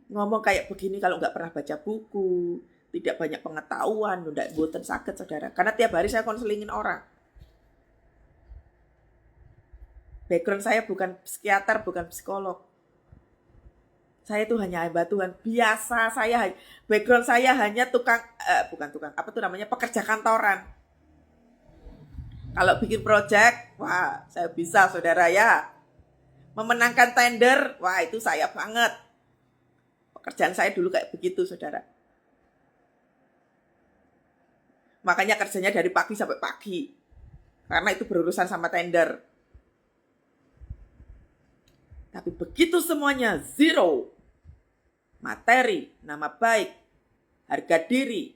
ngomong kayak begini kalau gak pernah baca buku, tidak banyak pengetahuan, udah boten sakit, saudara. Karena tiap hari saya konselingin orang. Background saya bukan psikiater, bukan psikolog. Saya itu hanya hamba Tuhan. Biasa background saya hanya pekerja kantoran. Kalau bikin project, wah saya bisa, saudara ya. Memenangkan tender, wah itu saya banget. Pekerjaan saya dulu kayak begitu, saudara. Makanya kerjanya dari pagi sampai pagi. Karena itu berurusan sama tender. Tapi begitu semuanya zero. Materi, nama baik, harga diri,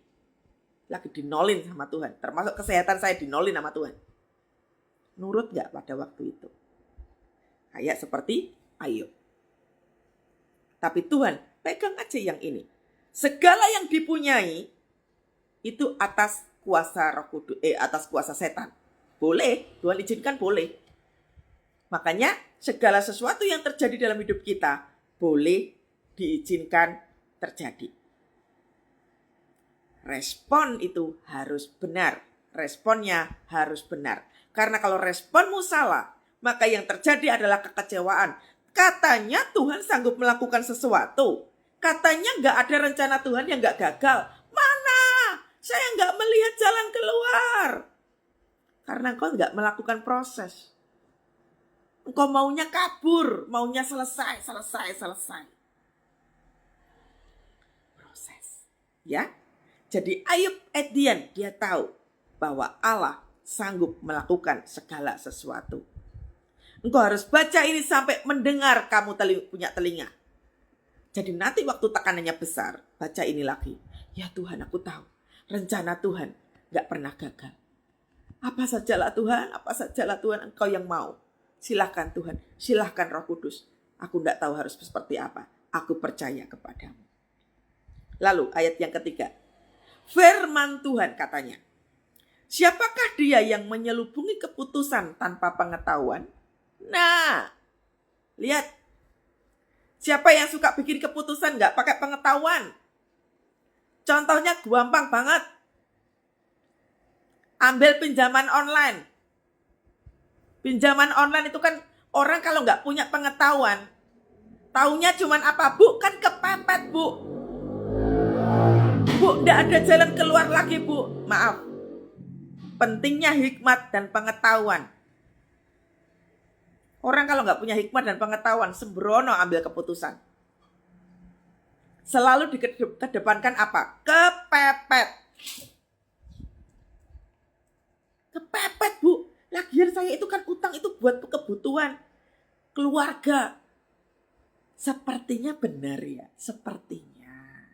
lagi dinolin sama Tuhan. Termasuk kesehatan saya dinolin sama Tuhan. Nurut gak pada waktu itu? Kayak seperti Ayub. Tapi Tuhan pegang aja yang ini. Segala yang dipunyai itu atas kuasa Roh Kudus, atas kuasa setan. Boleh, Tuhan izinkan boleh. Makanya segala sesuatu yang terjadi dalam hidup kita boleh diizinkan terjadi. Respon itu harus benar. Responnya harus benar. Karena kalau responmu salah, maka yang terjadi adalah kekecewaan. Katanya Tuhan sanggup melakukan sesuatu. Katanya gak ada rencana Tuhan yang gak gagal. Mana? Saya gak melihat jalan keluar. Karena engkau gak melakukan proses. Engkau maunya kabur, maunya selesai. Proses. Ya. Jadi Ayub at the end, dia tahu bahwa Allah sanggup melakukan segala sesuatu. Engkau harus baca ini sampai mendengar kamu punya telinga. Jadi nanti waktu tekanannya besar, baca ini lagi. Ya Tuhan, aku tahu rencana Tuhan gak pernah gagal. Apa sajalah Tuhan, apa sajalah Tuhan, Engkau yang mau. Silahkan Tuhan, silahkan Roh Kudus. Aku gak tahu harus seperti apa. Aku percaya kepadamu. Lalu ayat yang ketiga. Firman Tuhan katanya. Siapakah dia yang menyelubungi keputusan tanpa pengetahuan? Nah, lihat. Siapa yang suka bikin keputusan gak pakai pengetahuan? Contohnya gampang banget. Ambil pinjaman online. Pinjaman online itu kan orang kalau gak punya pengetahuan, taunya cuman apa? Bu, kan kepepet bu. Bu, gak ada jalan keluar lagi bu. Maaf. Pentingnya hikmat dan pengetahuan. Orang kalau nggak punya hikmat dan pengetahuan, sembrono ambil keputusan. Selalu dikedepankan apa? Kepepet. Kepepet bu. Lagian saya itu kan utang itu buat kebutuhan keluarga. Sepertinya benar ya. Sepertinya.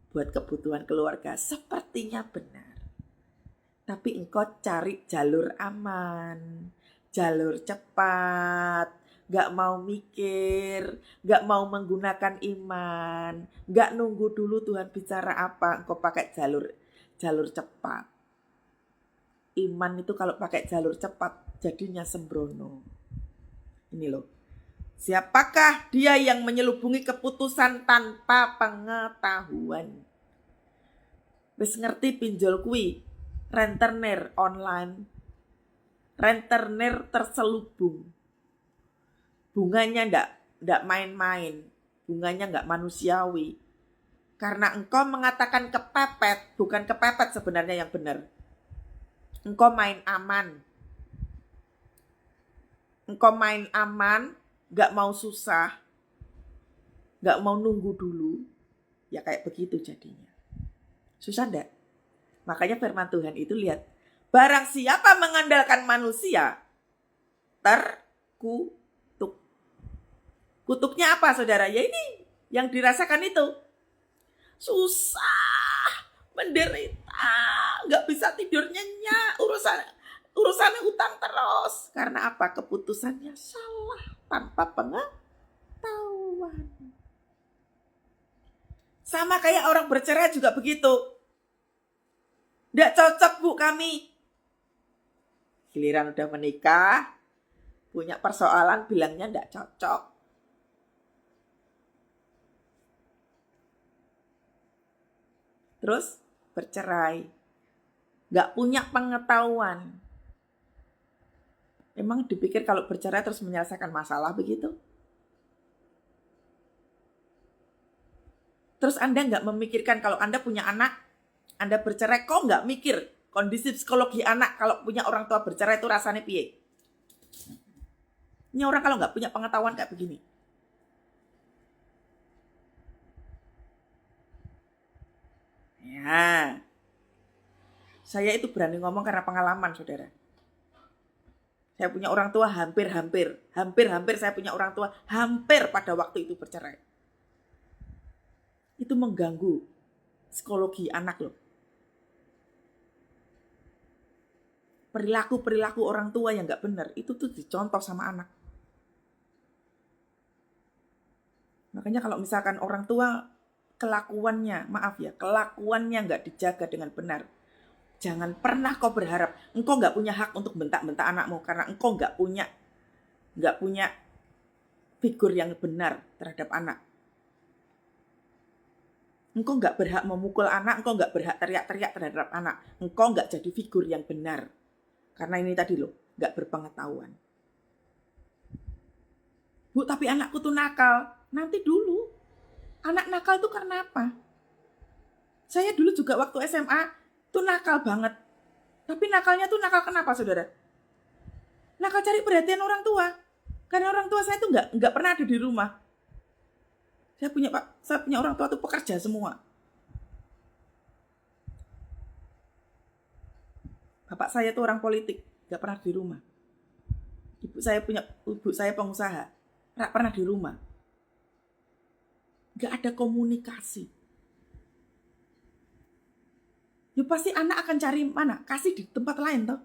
Buat kebutuhan keluarga. Sepertinya benar. Tapi engkau cari jalur aman. Jalur cepat, gak mau mikir, gak mau menggunakan iman, gak nunggu dulu Tuhan bicara apa, engkau pakai jalur cepat. Iman itu kalau pakai jalur cepat jadinya sembrono. Ini loh. Siapakah dia yang menyelubungi keputusan tanpa pengetahuan? Wis ngerti pinjol kuwi, rentenir online. Rentenir terselubung. Bunganya ndak main-main. Bunganya nggak manusiawi. Karena engkau mengatakan kepepet, bukan kepepet sebenarnya yang benar. Engkau main aman. Engkau main aman, nggak mau susah, nggak mau nunggu dulu. Ya kayak begitu jadinya. Susah ndak? Makanya firman Tuhan itu lihat. Barang siapa mengandalkan manusia, terkutuk. Kutuknya apa saudara? Ya ini yang dirasakan itu. Susah, menderita, gak bisa tidur nyenyak, urusannya utang terus. Karena apa? Keputusannya salah tanpa pengetahuan. Sama kayak orang bercerai juga begitu. Gak cocok bu kami. Giliran udah menikah, punya persoalan bilangnya enggak cocok. Terus bercerai. Enggak punya pengetahuan. Emang dipikir kalau bercerai terus menyelesaikan masalah begitu? Terus Anda enggak memikirkan kalau Anda punya anak, Anda bercerai, kok enggak mikir kondisi psikologi anak kalau punya orang tua bercerai itu rasanya piye? Ini orang kalau nggak punya pengetahuan kayak begini. Ya, saya itu berani ngomong karena pengalaman, saudara. Saya punya orang tua hampir saya punya orang tua hampir pada waktu itu bercerai. Itu mengganggu psikologi anak loh. Perilaku orang tua yang nggak benar itu tuh dicontoh sama anak. Makanya kalau misalkan orang tua kelakuannya nggak dijaga dengan benar, jangan pernah kau berharap engkau nggak punya hak untuk bentak-bentak anakmu karena engkau nggak punya figur yang benar terhadap anak. Engkau nggak berhak memukul anak, engkau nggak berhak teriak-teriak terhadap anak. Engkau nggak jadi figur yang benar. Karena ini tadi loh, nggak berpengetahuan. Bu, tapi anakku tuh nakal. Nanti dulu. Anak nakal tuh karena apa? Saya dulu juga waktu SMA tuh nakal banget. Tapi nakalnya tuh nakal kenapa, saudara? Nakal cari perhatian orang tua. Karena orang tua saya tuh nggak pernah ada di rumah. Saya punya orang tua tuh pekerja semua. Bapak saya tuh orang politik, nggak pernah di rumah. Ibu saya pengusaha, nggak pernah di rumah. Nggak ada komunikasi. Ya pasti anak akan cari mana? Kasih di tempat lain toh.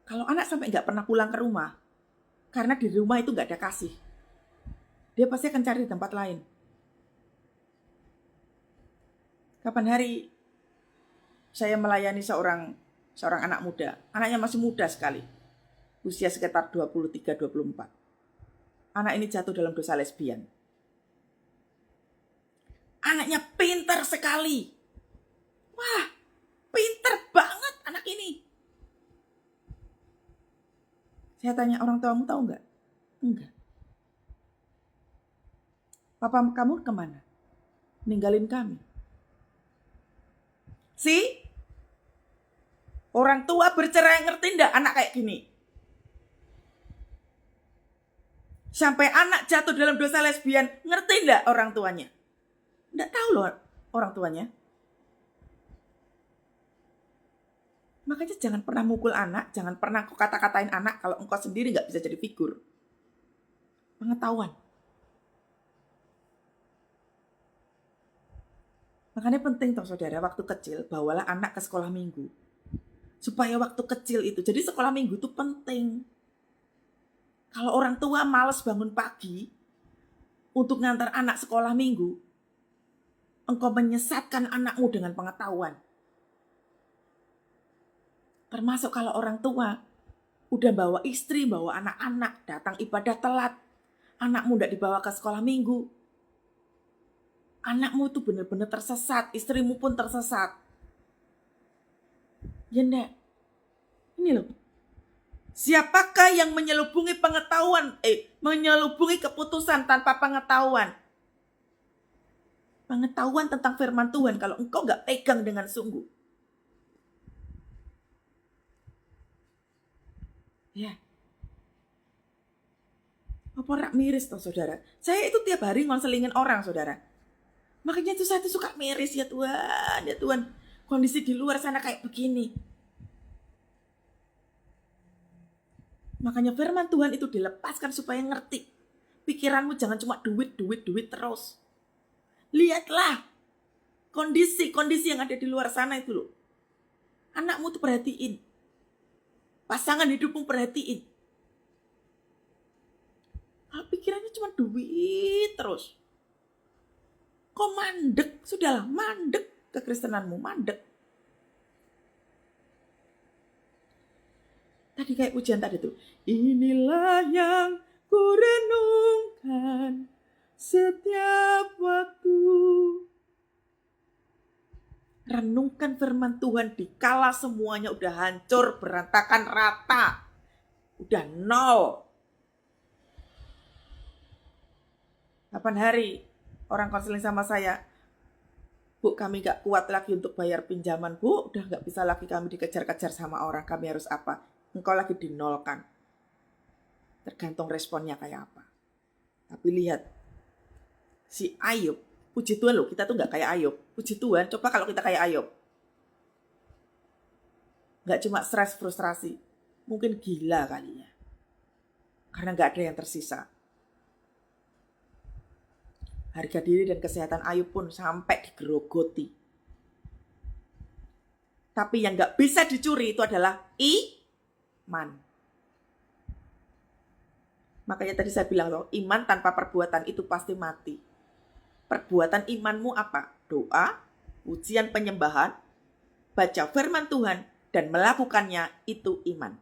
Kalau anak sampai nggak pernah pulang ke rumah, karena di rumah itu nggak ada kasih, dia pasti akan cari di tempat lain. Kapan hari saya melayani seorang anak muda, anaknya masih muda sekali, usia sekitar 23-24. Anak ini jatuh dalam dosa lesbian. Anaknya pintar sekali. Wah, pintar banget anak ini. Saya tanya, orang tuamu tahu nggak? Enggak. Papa kamu kemana? Ninggalin kami. Orang tua bercerai, ngerti nggak anak kayak gini? Sampai anak jatuh dalam dosa lesbian, ngerti nggak orang tuanya? Nggak tahu loh orang tuanya. Makanya jangan pernah mukul anak, jangan pernah kau kata-katain anak kalau engkau sendiri nggak bisa jadi figur. Pengetahuan. Makanya penting toh saudara, waktu kecil bawalah anak ke sekolah minggu. Supaya waktu kecil itu, jadi sekolah minggu itu penting. Kalau orang tua malas bangun pagi untuk ngantar anak sekolah minggu, engkau menyesatkan anakmu dengan pengetahuan. Termasuk kalau orang tua udah bawa istri, bawa anak-anak, datang ibadah telat, anakmu udah dibawa ke sekolah minggu, anakmu itu benar-benar tersesat, istrimu pun tersesat. Ya enggak? Ini loh. Siapakah yang menyelubungi pengetahuan, menyelubungi keputusan tanpa pengetahuan? Pengetahuan tentang firman Tuhan kalau engkau nggak pegang dengan sungguh. Ya. Apa rak miris toh saudara? Saya itu tiap hari ngonselingin orang saudara. Makanya itu saya tuh suka miris, ya Tuhan. Kondisi di luar sana kayak begini. Makanya firman Tuhan itu dilepaskan supaya ngerti. Pikiranmu jangan cuma duit terus. Lihatlah kondisi yang ada di luar sana itu loh. Anakmu tuh perhatiin. Pasangan hidupmu perhatiin. Kalau pikirannya cuma duit terus. Kok mandek? Sudahlah, mandek kekristenanmu, mandek. Tadi kayak ujian tadi tuh. Inilah yang ku renungkan setiap waktu. Renungkan firman Tuhan dikala semuanya udah hancur, berantakan, rata. Udah nol. Kapan hari orang konseling sama saya, Bu, kami gak kuat lagi untuk bayar pinjaman, Bu. Udah gak bisa lagi kami dikejar-kejar sama orang. Kami harus apa? Engkau lagi dinolkan. Tergantung responnya kayak apa. Tapi lihat, si Ayub, puji Tuhan loh, kita tuh gak kayak Ayub. Puji Tuhan, coba kalau kita kayak Ayub. Gak cuma stres, frustrasi. Mungkin gila kalinya. Karena gak ada yang tersisa. Harga diri dan kesehatan Ayub pun sampai digerogoti. Tapi yang gak bisa dicuri itu adalah iman. Makanya tadi saya bilang loh, iman tanpa perbuatan itu pasti mati. Perbuatan imanmu apa? Doa, ujian penyembahan, baca firman Tuhan, dan melakukannya itu iman.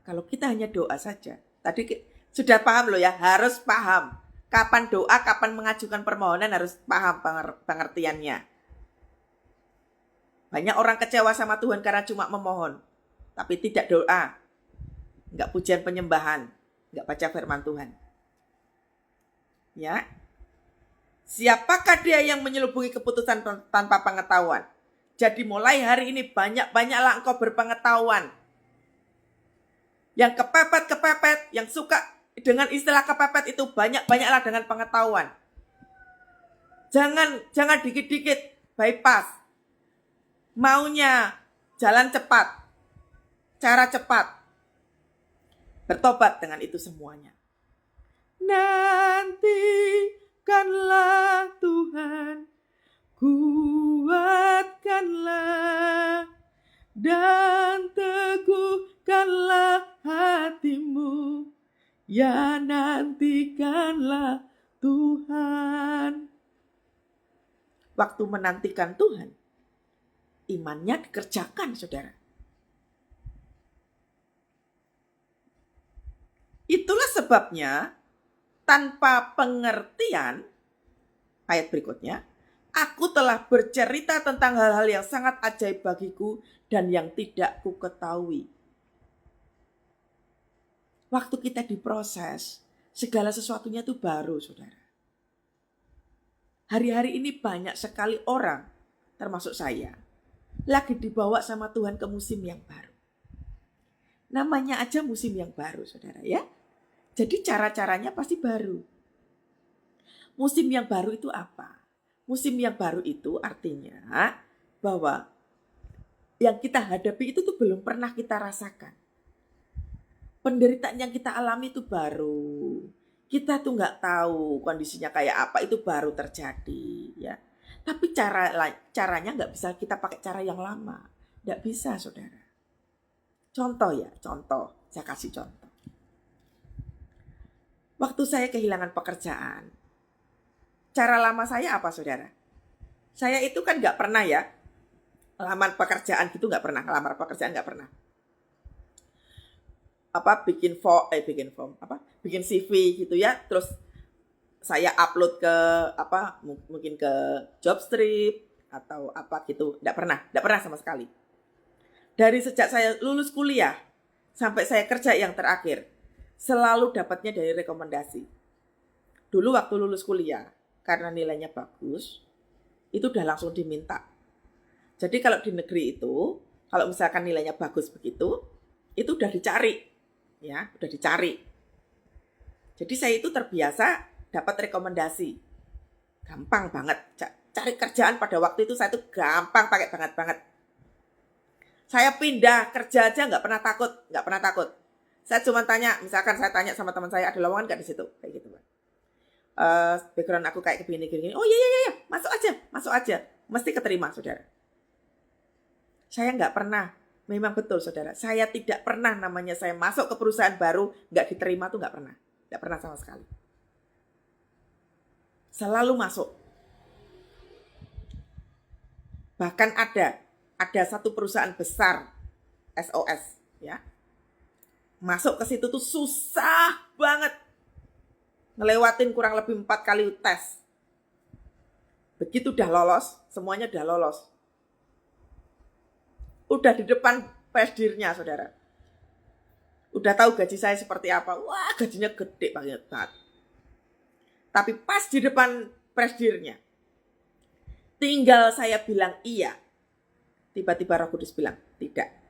Kalau kita hanya doa saja, tadi sudah paham loh ya, harus paham. Kapan doa, kapan mengajukan permohonan harus paham pengertiannya. Banyak orang kecewa sama Tuhan karena cuma memohon, tapi tidak doa. Enggak pujian penyembahan, enggak baca firman Tuhan. Ya. Siapakah dia yang menyelubungi keputusan tanpa pengetahuan? Jadi mulai hari ini banyak-banyaklah engkau berpengetahuan. Yang kepepet, yang suka dengan istilah kepepet itu banyak-banyaklah dengan pengetahuan. Jangan dikit-dikit bypass. Maunya jalan cepat, cara cepat. Bertobat dengan itu semuanya. Nantikanlah Tuhan, kuatkanlah dan teguhkanlah hatimu. Ya, nantikanlah Tuhan. Waktu menantikan Tuhan, imannya dikerjakan, saudara. Itulah sebabnya tanpa pengertian, ayat berikutnya, aku telah bercerita tentang hal-hal yang sangat ajaib bagiku dan yang tidak ku ketahui. Waktu kita diproses, segala sesuatunya itu baru, saudara. Hari-hari ini banyak sekali orang, termasuk saya, lagi dibawa sama Tuhan ke musim yang baru. Namanya aja musim yang baru, saudara ya. Jadi cara-caranya pasti baru. Musim yang baru itu apa? Musim yang baru itu artinya bahwa yang kita hadapi itu tuh belum pernah kita rasakan. Penderitaan yang kita alami itu baru. Kita tuh nggak tahu kondisinya kayak apa, itu baru terjadi ya. Tapi caranya nggak bisa kita pakai cara yang lama. Nggak bisa, saudara. Contoh, saya kasih contoh. Waktu saya kehilangan pekerjaan, cara lama saya apa, saudara? Saya itu kan nggak pernah ya, lamar pekerjaan gitu nggak pernah, bikin CV gitu ya, terus saya upload ke mungkin ke Jobstreet atau apa gitu, nggak pernah sama sekali. Dari sejak saya lulus kuliah sampai saya kerja yang terakhir, selalu dapatnya dari rekomendasi. Dulu waktu lulus kuliah, karena nilainya bagus, itu udah langsung diminta. Jadi kalau di negeri itu, kalau misalkan nilainya bagus begitu, itu udah dicari. Ya, udah dicari. Jadi saya itu terbiasa dapat rekomendasi. Gampang banget. Cari kerjaan pada waktu itu saya tuh gampang pakai banget. Saya pindah kerja aja nggak pernah takut. Saya cuma tanya, misalkan saya tanya sama teman saya, ada lowongan nggak di situ, kayak gitu. Background aku kayak begini. Oh iya, masuk aja, mesti keterima, saudara. Saya nggak pernah, memang betul, saudara. Saya tidak pernah namanya saya masuk ke perusahaan baru nggak diterima tuh nggak pernah sama sekali. Selalu masuk. Bahkan ada satu perusahaan besar SOS, ya. Masuk ke situ tuh susah banget. Ngelewatin kurang lebih 4 kali tes. Begitu udah lolos, semuanya udah lolos. Udah di depan presidirnya, saudara. Udah tahu gaji saya seperti apa. Wah, gajinya gede banget. Tapi pas di depan presidirnya, tinggal saya bilang iya. Tiba-tiba Roh Kudus bilang tidak.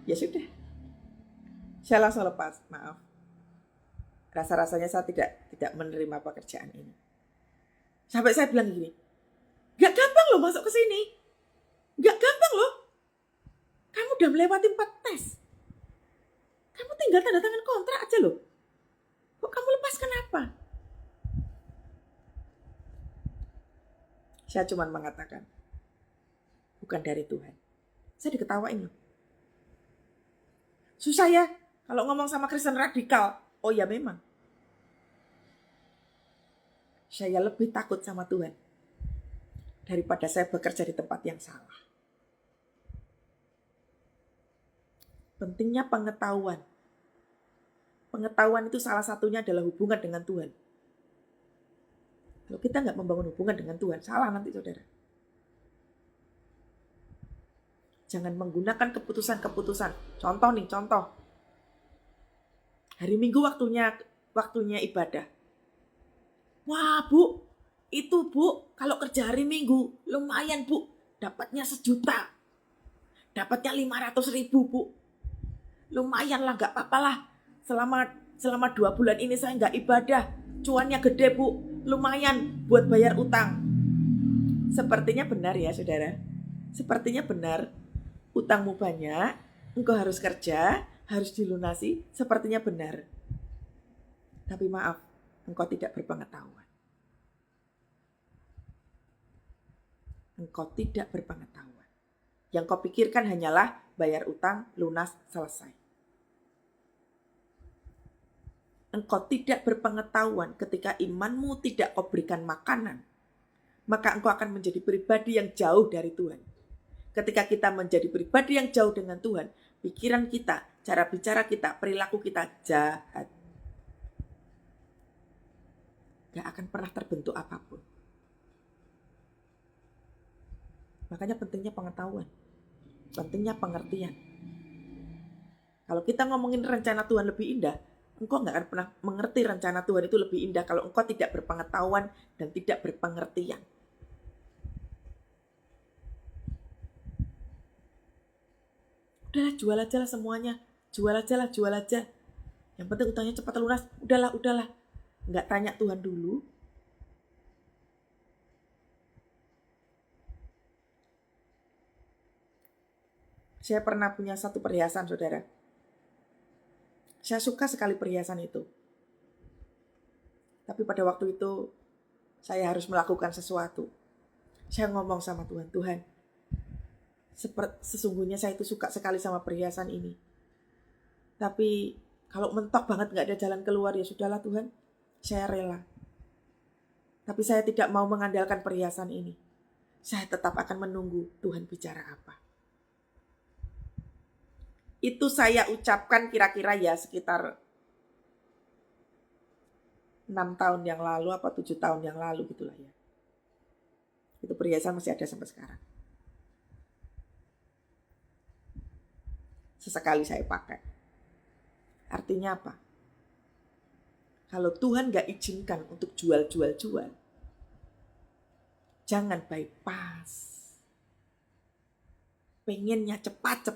Ya sudah, saya langsung lepas, maaf. Rasa-rasanya saya tidak menerima pekerjaan ini. Sampai saya bilang gini, gak gampang loh masuk ke sini. Gak gampang loh. Kamu udah melewati 4 tes. Kamu tinggal tanda tangan kontrak aja loh. Kok kamu lepas kenapa? Saya cuma mengatakan, bukan dari Tuhan. Saya diketawain loh. Susah ya kalau ngomong sama Kristen radikal. Oh ya memang. Saya lebih takut sama Tuhan daripada saya bekerja di tempat yang salah. Pentingnya pengetahuan. Pengetahuan itu salah satunya adalah hubungan dengan Tuhan. Kalau kita nggak membangun hubungan dengan Tuhan, salah nanti, saudara. Jangan menggunakan keputusan-keputusan. Contoh. Hari Minggu waktunya ibadah. Wah, Bu, itu Bu, kalau kerja hari Minggu lumayan, Bu. Dapatnya 1 juta. Dapatnya 500.000, Bu. Lumayan lah, gak apa-apa lah. Selama 2 bulan ini saya gak ibadah. Cuannya gede, Bu. Lumayan buat bayar utang. Sepertinya benar ya saudara. Sepertinya benar. Utangmu banyak, engkau harus kerja, harus dilunasi. Sepertinya benar. Tapi maaf, engkau tidak berpengetahuan. Engkau tidak berpengetahuan. Yang kau pikirkan hanyalah bayar utang, lunas, selesai. Engkau tidak berpengetahuan ketika imanmu tidak kau berikan makanan, maka engkau akan menjadi pribadi yang jauh dari Tuhan. Ketika kita menjadi pribadi yang jauh dengan Tuhan, pikiran kita, cara bicara kita, perilaku kita jahat. Gak akan pernah terbentuk apapun. Makanya pentingnya pengetahuan. Pentingnya pengertian. Kalau kita ngomongin rencana Tuhan lebih indah, engkau gak akan pernah mengerti rencana Tuhan itu lebih indah kalau engkau tidak berpengetahuan dan tidak berpengertian. Udahlah, jual aja lah semuanya. Jual aja lah, jual aja. Yang penting utangnya cepat lunas. Udahlah. Nggak tanya Tuhan dulu. Saya pernah punya satu perhiasan, saudara. Saya suka sekali perhiasan itu. Tapi pada waktu itu, saya harus melakukan sesuatu. Saya ngomong sama Tuhan, Tuhan, sesungguhnya saya itu suka sekali sama perhiasan ini. Tapi kalau mentok banget nggak ada jalan keluar, ya sudahlah Tuhan, saya rela. Tapi saya tidak mau mengandalkan perhiasan ini. Saya tetap akan menunggu Tuhan bicara apa. Itu saya ucapkan kira-kira ya sekitar 6 tahun yang lalu apa 7 tahun yang lalu gitulah ya. Itu perhiasan masih ada sampai sekarang. Sesekali saya pakai. Artinya apa? Kalau Tuhan gak izinkan untuk jual, jangan bypass. Pengennya cepat.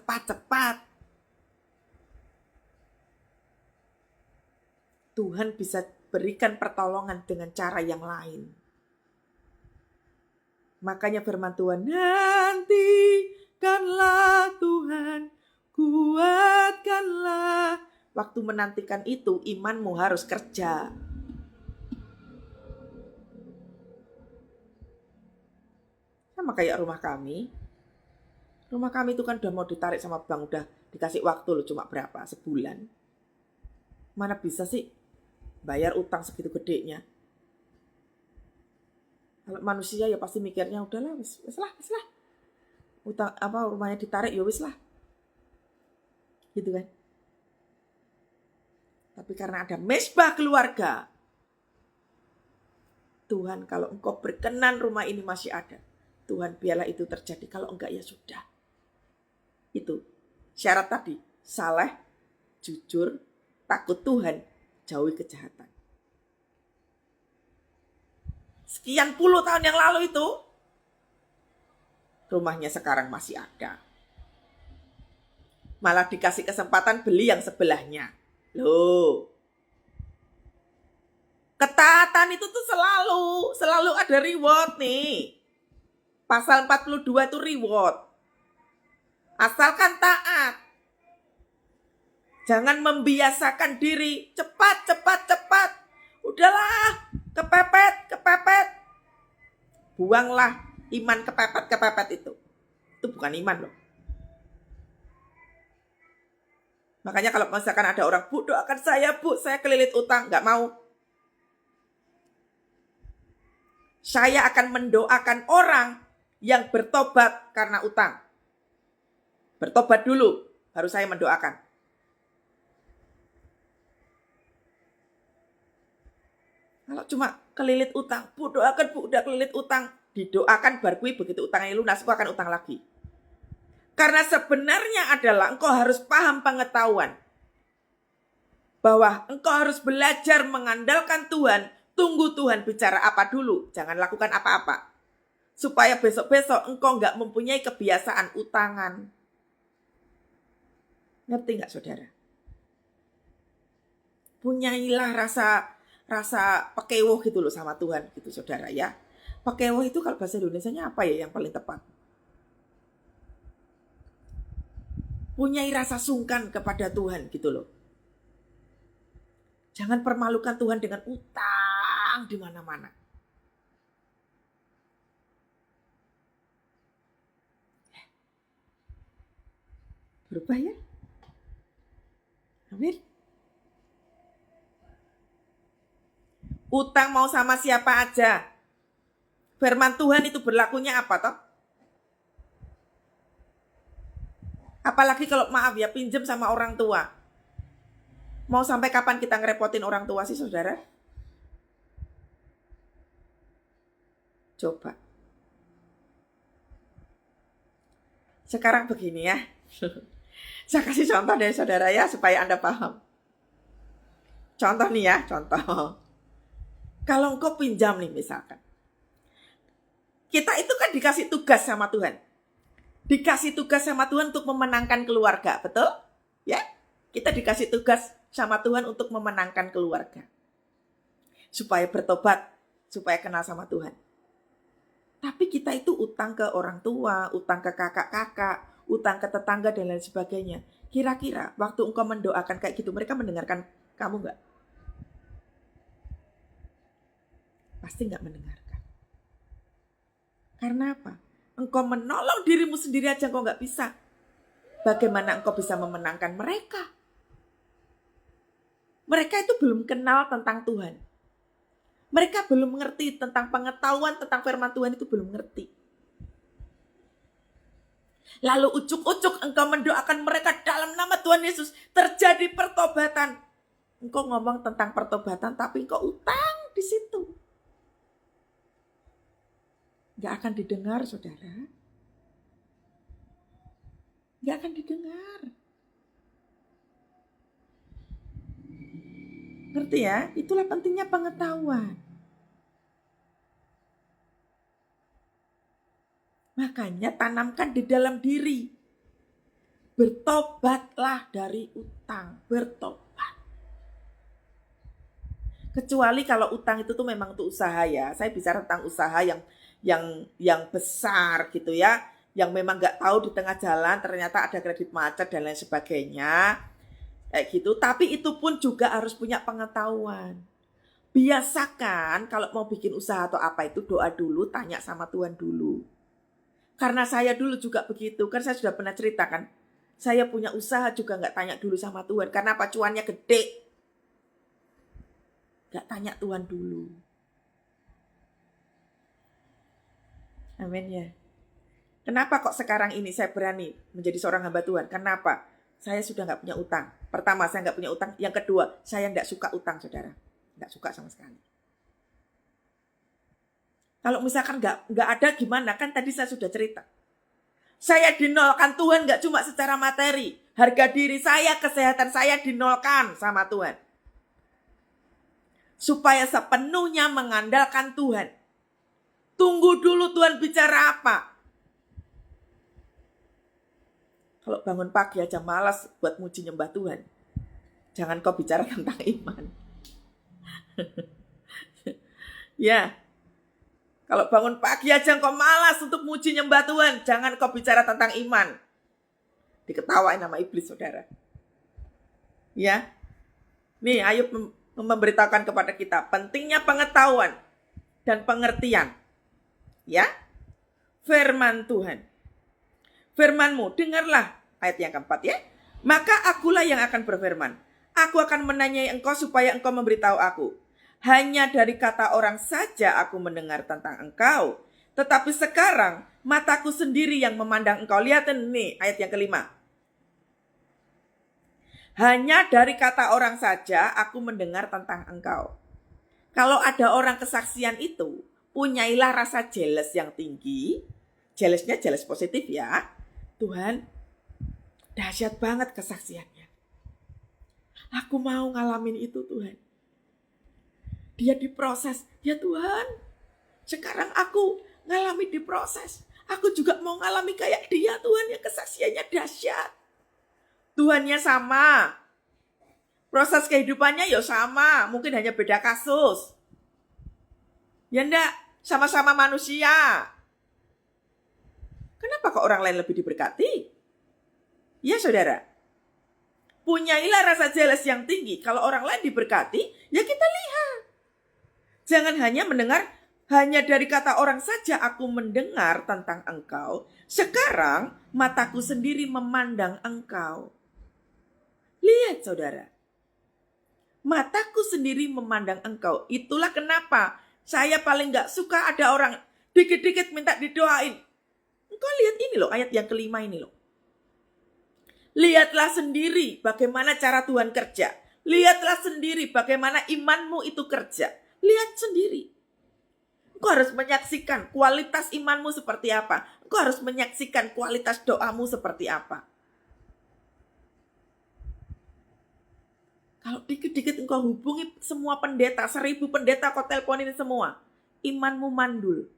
Tuhan bisa berikan pertolongan dengan cara yang lain. Makanya firman Tuhan, nantikanlah Tuhan, kuatkanlah. Waktu menantikan itu, imanmu harus kerja. Sama kayak rumah kami. Rumah kami itu kan udah mau ditarik sama bank, udah dikasih waktu loh, cuma berapa? Sebulan. Mana bisa sih bayar utang segitu gedenya? Kalau manusia ya pasti mikirnya udahlah, wis lah. Utang rumahnya ditarik ya wis lah. Gitu kan? Tapi karena ada mesbah keluarga, Tuhan, kalau engkau berkenan rumah ini masih ada, Tuhan biarlah itu terjadi. Kalau enggak ya sudah. Itu syarat tadi, saleh, jujur, takut Tuhan, jauhi kejahatan. Sekian puluh tahun yang lalu itu, rumahnya sekarang masih ada. Malah dikasih kesempatan beli yang sebelahnya. Loh. Ketaatan itu tuh selalu ada reward nih. Pasal 42 itu reward. Asalkan taat. Jangan membiasakan diri cepat. Udahlah, kepepet. Buanglah iman kepepet itu. Itu bukan iman loh. Makanya kalau misalkan ada orang, Bu doakan saya Bu, saya kelilit utang. Gak mau. Saya akan mendoakan orang yang bertobat karena utang. Bertobat dulu, baru saya mendoakan. Kalau cuma kelilit utang, Bu doakan Bu, udah kelilit utang. Didoakan baru begitu utangnya lunas, aku akan utang lagi. Karena sebenarnya adalah engkau harus paham pengetahuan. Bahwa engkau harus belajar mengandalkan Tuhan. Tunggu Tuhan bicara apa dulu. Jangan lakukan apa-apa. Supaya besok-besok engkau gak mempunyai kebiasaan utangan. Ngerti gak saudara? Punyailah rasa pekewoh gitu loh sama Tuhan gitu saudara ya. Pakewo itu kalau bahasa Indonesianya apa ya yang paling tepat? Punyai rasa sungkan kepada Tuhan gitu loh. Jangan permalukan Tuhan dengan utang di mana-mana. Berubah ya? Amin. Utang mau sama siapa aja. Firman Tuhan itu berlakunya apa toh? Apalagi kalau maaf ya pinjam sama orang tua. Mau sampai kapan kita ngerepotin orang tua sih saudara? Coba. Sekarang begini ya. Saya kasih contoh dari saudara ya supaya Anda paham. Contoh nih ya, contoh. Kalau engkau pinjam nih misalkan. Kita itu kan dikasih tugas sama Tuhan. Dikasih tugas sama Tuhan untuk memenangkan keluarga, betul? Ya, kita dikasih tugas sama Tuhan untuk memenangkan keluarga. Supaya bertobat, supaya kenal sama Tuhan. Tapi kita itu utang ke orang tua, utang ke kakak-kakak, utang ke tetangga dan lain sebagainya. Kira-kira waktu engkau mendoakan kayak gitu, mereka mendengarkan kamu enggak? Pasti enggak mendengarkan. Karena apa? Engkau menolong dirimu sendiri aja engkau enggak bisa. Bagaimana engkau bisa memenangkan mereka? Mereka itu belum kenal tentang Tuhan. Mereka belum mengerti tentang pengetahuan tentang firman Tuhan itu belum mengerti. Lalu ujuk-ujuk engkau mendoakan mereka dalam nama Tuhan Yesus. Terjadi pertobatan. Engkau ngomong tentang pertobatan tapi engkau utang di situ. Gak akan didengar saudara. Gak akan didengar. Ngerti ya? Itulah pentingnya pengetahuan. Makanya tanamkan di dalam diri. Bertobatlah dari utang. Bertobat. Kecuali kalau utang itu tuh memang untuk usaha ya. Saya bicara tentang usaha yang besar gitu ya. Yang memang gak tahu di tengah jalan ternyata ada kredit macet dan lain sebagainya. Kayak gitu. Tapi itu pun juga harus punya pengetahuan. Biasakan kalau mau bikin usaha atau apa itu doa dulu, tanya sama Tuhan dulu. Karena saya dulu juga begitu, kan saya sudah pernah ceritakan. Saya punya usaha juga gak tanya dulu sama Tuhan. Karena apa? Cuannya gede. Gak tanya Tuhan dulu. Amin ya. Kenapa kok sekarang ini saya berani menjadi seorang hamba Tuhan? Kenapa? Saya sudah gak punya utang. Pertama, saya gak punya utang. Yang kedua, saya gak suka utang, saudara. Gak suka sama sekali. Kalau misalkan gak ada gimana? Kan tadi saya sudah cerita. Saya dinolkan Tuhan gak cuma secara materi. Harga diri saya, kesehatan saya dinolkan sama Tuhan. Supaya sepenuhnya mengandalkan Tuhan. Tunggu dulu Tuhan bicara apa. Kalau bangun pagi aja malas buat muji nyembah Tuhan. Jangan kau bicara tentang iman. Ya. Kalau bangun pagi aja kau malas untuk muji nyembah Tuhan. Jangan kau bicara tentang iman. Diketawain sama iblis saudara. Ya. Nih Ayub memberitahukan kepada kita. Pentingnya pengetahuan dan pengertian. Ya. Firman Tuhan. Firman-Mu, dengarlah ayat yang keempat ya. Maka akulah yang akan berfirman. Aku akan menanyai engkau supaya engkau memberitahu aku. Hanya dari kata orang saja aku mendengar tentang engkau. Tetapi sekarang mataku sendiri yang memandang engkau. Lihat nih ayat yang kelima. Hanya dari kata orang saja aku mendengar tentang engkau. Kalau ada orang kesaksian itu, punyailah rasa jealous yang tinggi. Jealousnya jealous positif ya. Tuhan, dahsyat banget kesaksiannya. Aku mau ngalamin itu Tuhan. Dia diproses. Ya Tuhan, sekarang aku ngalamin diproses. Aku juga mau ngalami kayak dia Tuhan yang kesaksiannya dahsyat. Tuhannya sama. Proses kehidupannya ya sama. Mungkin hanya beda kasus. Ya enggak? Sama-sama manusia. Kenapa kok orang lain lebih diberkati? Ya saudara, punyailah rasa jealous yang tinggi. Kalau orang lain diberkati, ya kita lihat. Jangan hanya mendengar, hanya dari kata orang saja aku mendengar tentang engkau. Sekarang mataku sendiri memandang engkau. Lihat saudara, mataku sendiri memandang engkau. Itulah kenapa saya paling gak suka ada orang dikit-dikit minta didoain. Engkau lihat ini loh, ayat yang kelima ini loh. Lihatlah sendiri bagaimana cara Tuhan kerja. Lihatlah sendiri bagaimana imanmu itu kerja. Lihat sendiri. Engkau harus menyaksikan kualitas imanmu seperti apa. Engkau harus menyaksikan kualitas doamu seperti apa. Kalau dikit-dikit engkau hubungi semua pendeta, 1000 pendeta kau teleponin semua. Imanmu mandul.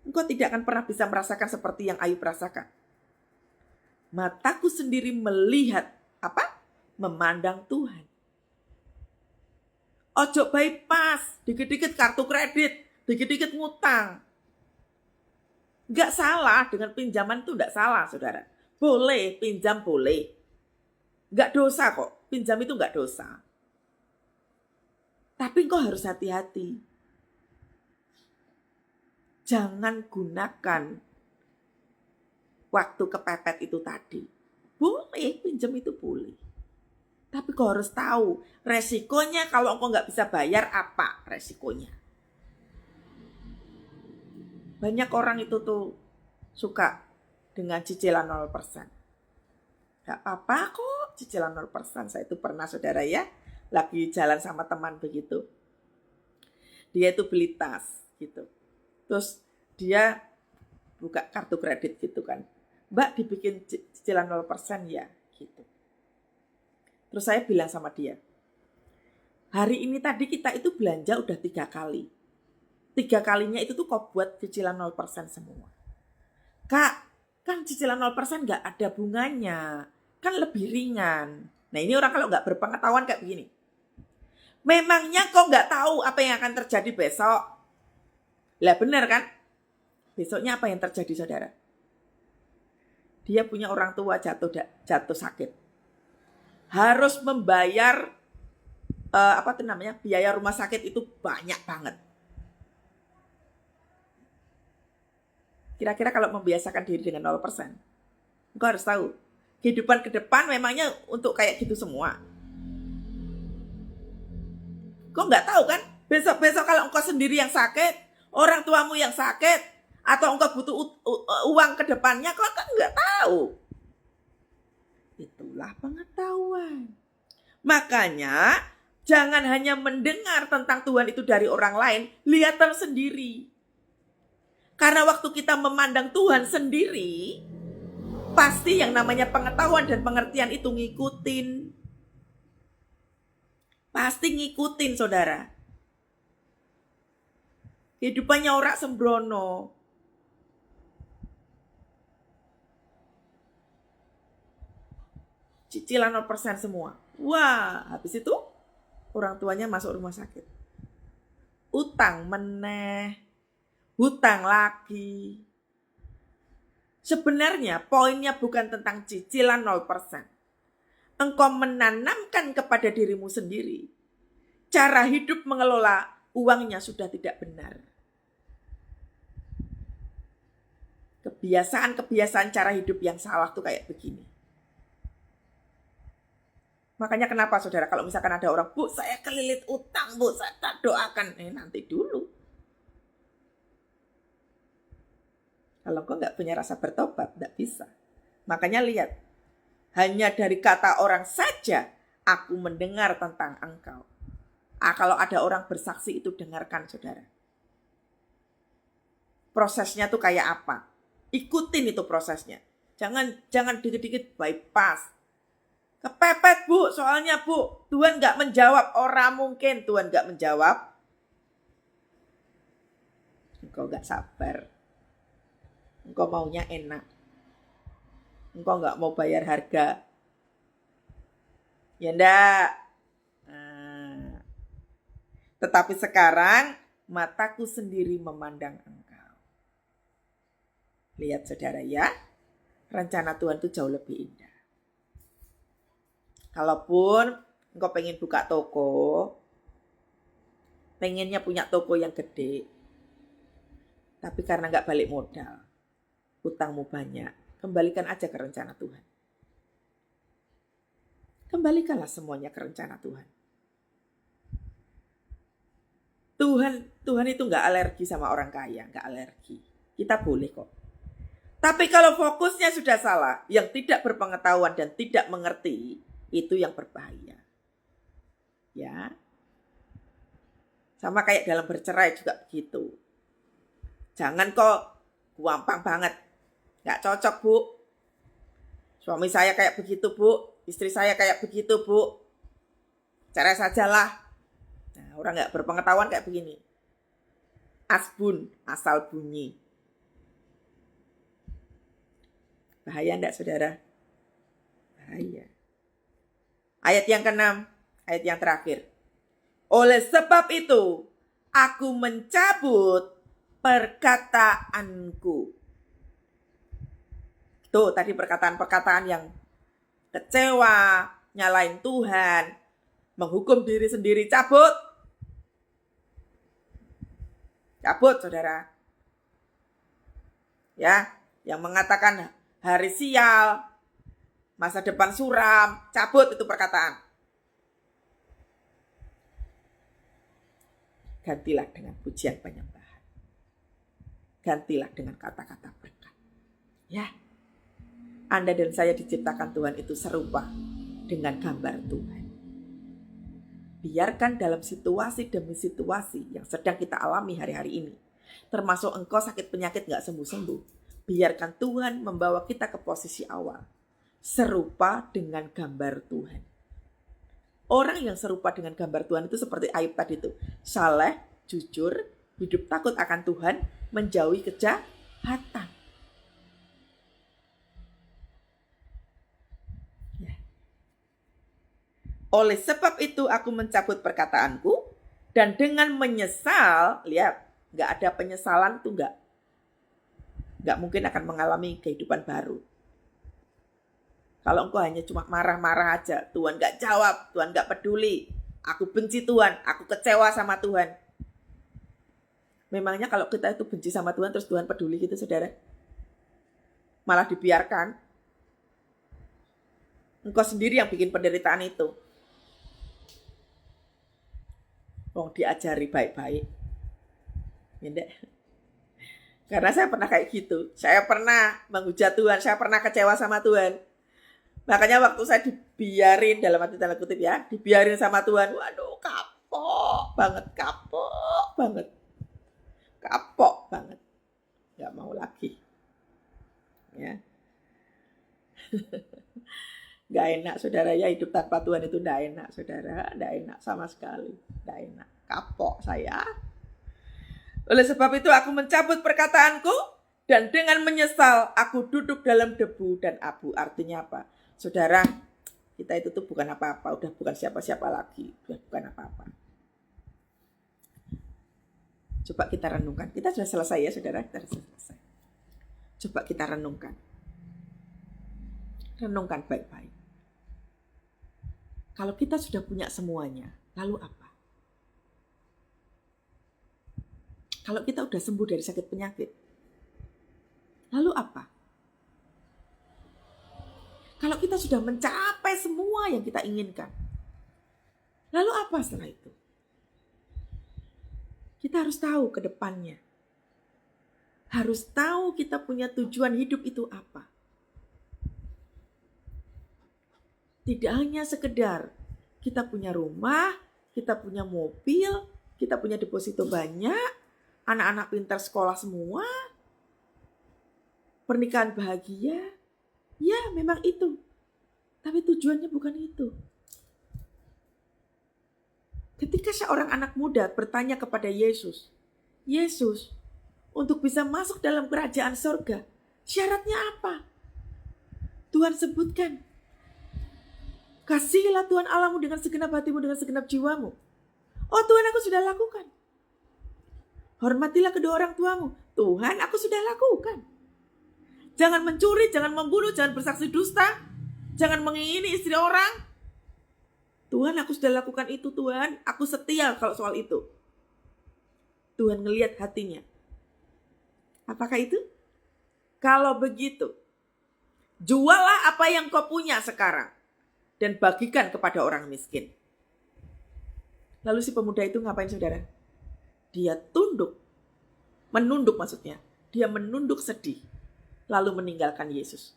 Engkau tidak akan pernah bisa merasakan seperti yang Ayub rasakan. Mataku sendiri melihat apa? Memandang Tuhan. Ojo bypass, dikit-dikit kartu kredit, dikit-dikit ngutang. Gak salah dengan pinjaman itu, gak salah saudara. Boleh, pinjam boleh. Gak dosa kok, pinjam itu gak dosa. Tapi engkau harus hati-hati. Jangan gunakan waktu kepepet itu tadi. Boleh, pinjam itu boleh. Tapi kau harus tahu resikonya kalau engkau gak bisa bayar apa resikonya. Banyak orang itu tuh suka dengan cicilan 0%. Gak apa-apa kok cicilan 0%. Saya itu pernah saudara ya, lagi jalan sama teman begitu. Dia itu beli tas gitu. Terus dia buka kartu kredit gitu kan. Mbak dibikin cicilan 0% ya gitu. Terus saya bilang sama dia, hari ini tadi kita itu belanja udah 3 kali. 3 kalinya itu tuh kau buat cicilan 0% semua. Kak, kan cicilan 0% gak ada bunganya. Kan lebih ringan. Nah ini orang kalau gak berpengetahuan kayak begini. Memangnya kau gak tahu apa yang akan terjadi besok? Lah benar kan? Besoknya apa yang terjadi saudara? Dia punya orang tua jatuh sakit. Harus membayar biaya rumah sakit itu banyak banget. Kira-kira kalau membiasakan diri dengan 0%, engkau harus tahu, kehidupan ke depan memangnya untuk kayak gitu semua. Kau nggak tahu kan? Besok-besok kalau engkau sendiri yang sakit, orang tuamu yang sakit, atau engkau butuh uang ke depannya, kau kan nggak tahu. Itulah pengetahuan. Makanya jangan hanya mendengar tentang Tuhan itu dari orang lain, lihatlah sendiri. Karena waktu kita memandang Tuhan sendiri, pasti yang namanya pengetahuan dan pengertian itu ngikutin. Pasti ngikutin saudara. Kehidupannya ora sembrono. Cicilan 0% semua. Wah, habis itu orang tuanya masuk rumah sakit. Utang meneh, hutang lagi. Sebenarnya poinnya bukan tentang cicilan 0%. Engkau menanamkan kepada dirimu sendiri. Cara hidup mengelola uangnya sudah tidak benar. Kebiasaan cara hidup yang salah tuh kayak begini. Makanya kenapa saudara kalau misalkan ada orang, Bu saya kelilit utang, Bu saya tak doakan. Nanti dulu. Kalau kau gak punya rasa bertobat, gak bisa. Makanya lihat, hanya dari kata orang saja aku mendengar tentang engkau. Kalau ada orang bersaksi itu dengarkan saudara. Prosesnya tuh kayak apa? Ikutin itu prosesnya. Jangan dikit-dikit bypass. Kepepet Bu, soalnya Bu, Tuhan gak menjawab. Orang mungkin Tuhan gak menjawab. Engkau gak sabar. Engkau maunya enak. Engkau gak mau bayar harga. Ya enggak. Tetapi sekarang mataku sendiri memandang engkau. Lihat saudara ya, rencana Tuhan itu jauh lebih indah. Kalaupun engkau pengen buka toko, pengennya punya toko yang gede, tapi karena gak balik modal, utangmu banyak, kembalikan aja ke rencana Tuhan. Kembalikanlah semuanya ke rencana Tuhan. Tuhan itu gak alergi sama orang kaya, gak alergi. Kita boleh kok. Tapi kalau fokusnya sudah salah, yang tidak berpengetahuan dan tidak mengerti, itu yang berbahaya. Ya. Sama kayak dalam bercerai juga begitu. Jangan kok gampang banget. Gak cocok, Bu. Suami saya kayak begitu, Bu. Istri saya kayak begitu, Bu. Cerai sajalah. Nah, orang gak berpengetahuan kayak begini. Asbun, asal bunyi. Bahaya enggak saudara? Bahaya. Ayat yang ke-6, ayat yang terakhir. Oleh sebab itu, aku mencabut perkataanku. Tuh tadi perkataan-perkataan yang kecewa, nyalain Tuhan, menghukum diri sendiri, cabut. Cabut saudara. Ya, yang mengatakan hari sial, masa depan suram, cabut itu perkataan. Gantilah dengan pujian penyembahan. Gantilah dengan kata-kata berkat. Ya, Anda dan saya diciptakan Tuhan itu serupa dengan gambar Tuhan. Biarkan dalam situasi demi situasi yang sedang kita alami hari-hari ini, termasuk engkau sakit penyakit gak sembuh-sembuh, biarkan Tuhan membawa kita ke posisi awal, serupa dengan gambar Tuhan. Orang yang serupa dengan gambar Tuhan itu seperti Ayub tadi itu, saleh, jujur, hidup takut akan Tuhan, menjauhi kejahatan. Ya. Oleh sebab itu aku mencabut perkataanku, dan dengan menyesal, lihat, gak ada penyesalan itu gak mungkin akan mengalami kehidupan baru. Kalau engkau hanya cuma marah-marah aja, Tuhan gak jawab, Tuhan gak peduli, aku benci Tuhan, aku kecewa sama Tuhan. Memangnya kalau kita itu benci sama Tuhan terus Tuhan peduli gitu saudara? Malah dibiarkan. Engkau sendiri yang bikin penderitaan itu. Diajari baik-baik. Tidak. Karena saya pernah kayak gitu. Saya pernah menghujat Tuhan, saya pernah kecewa sama Tuhan. Makanya waktu saya dibiarin, dalam arti tanda kutip ya, dibiarin sama Tuhan, waduh kapok banget. Kapok banget. Gak mau lagi. Ya. Gak enak saudara ya, hidup tanpa Tuhan itu gak enak saudara. Gak enak sama sekali. Gak enak. Kapok saya. Oleh sebab itu aku mencabut perkataanku, dan dengan menyesal aku duduk dalam debu dan abu. Artinya apa? Saudara, kita itu tuh bukan apa-apa, udah bukan siapa-siapa lagi, udah bukan apa-apa. Coba kita renungkan. Kita sudah selesai ya saudara, kita sudah selesai. Coba kita renungkan. Renungkan baik-baik. Kalau kita sudah punya semuanya, lalu apa? Kalau kita udah sembuh dari sakit penyakit, lalu apa? Kalau kita sudah mencapai semua yang kita inginkan, lalu apa setelah itu? Kita harus tahu ke depannya. Harus tahu kita punya tujuan hidup itu apa. Tidak hanya sekedar kita punya rumah, kita punya mobil, kita punya deposito banyak, anak-anak pintar sekolah semua, pernikahan bahagia, ya memang itu. Tapi tujuannya bukan itu. Ketika seorang anak muda bertanya kepada Yesus, Yesus, untuk bisa masuk dalam kerajaan surga, syaratnya apa? Tuhan sebutkan, kasihilah Tuhan Allahmu dengan segenap hatimu, dengan segenap jiwamu. Oh Tuhan, aku sudah lakukan. Hormatilah kedua orang tuamu. Tuhan, aku sudah lakukan. Jangan mencuri, jangan membunuh, jangan bersaksi dusta, jangan mengingini istri orang. Tuhan, aku sudah lakukan itu, Tuhan. Aku setia kalau soal itu. Tuhan ngelihat hatinya. Apakah itu? Kalau begitu, juallah apa yang kau punya sekarang dan bagikan kepada orang miskin. Lalu si pemuda itu ngapain, saudara? Dia menunduk maksudnya. Dia menunduk sedih, lalu meninggalkan Yesus.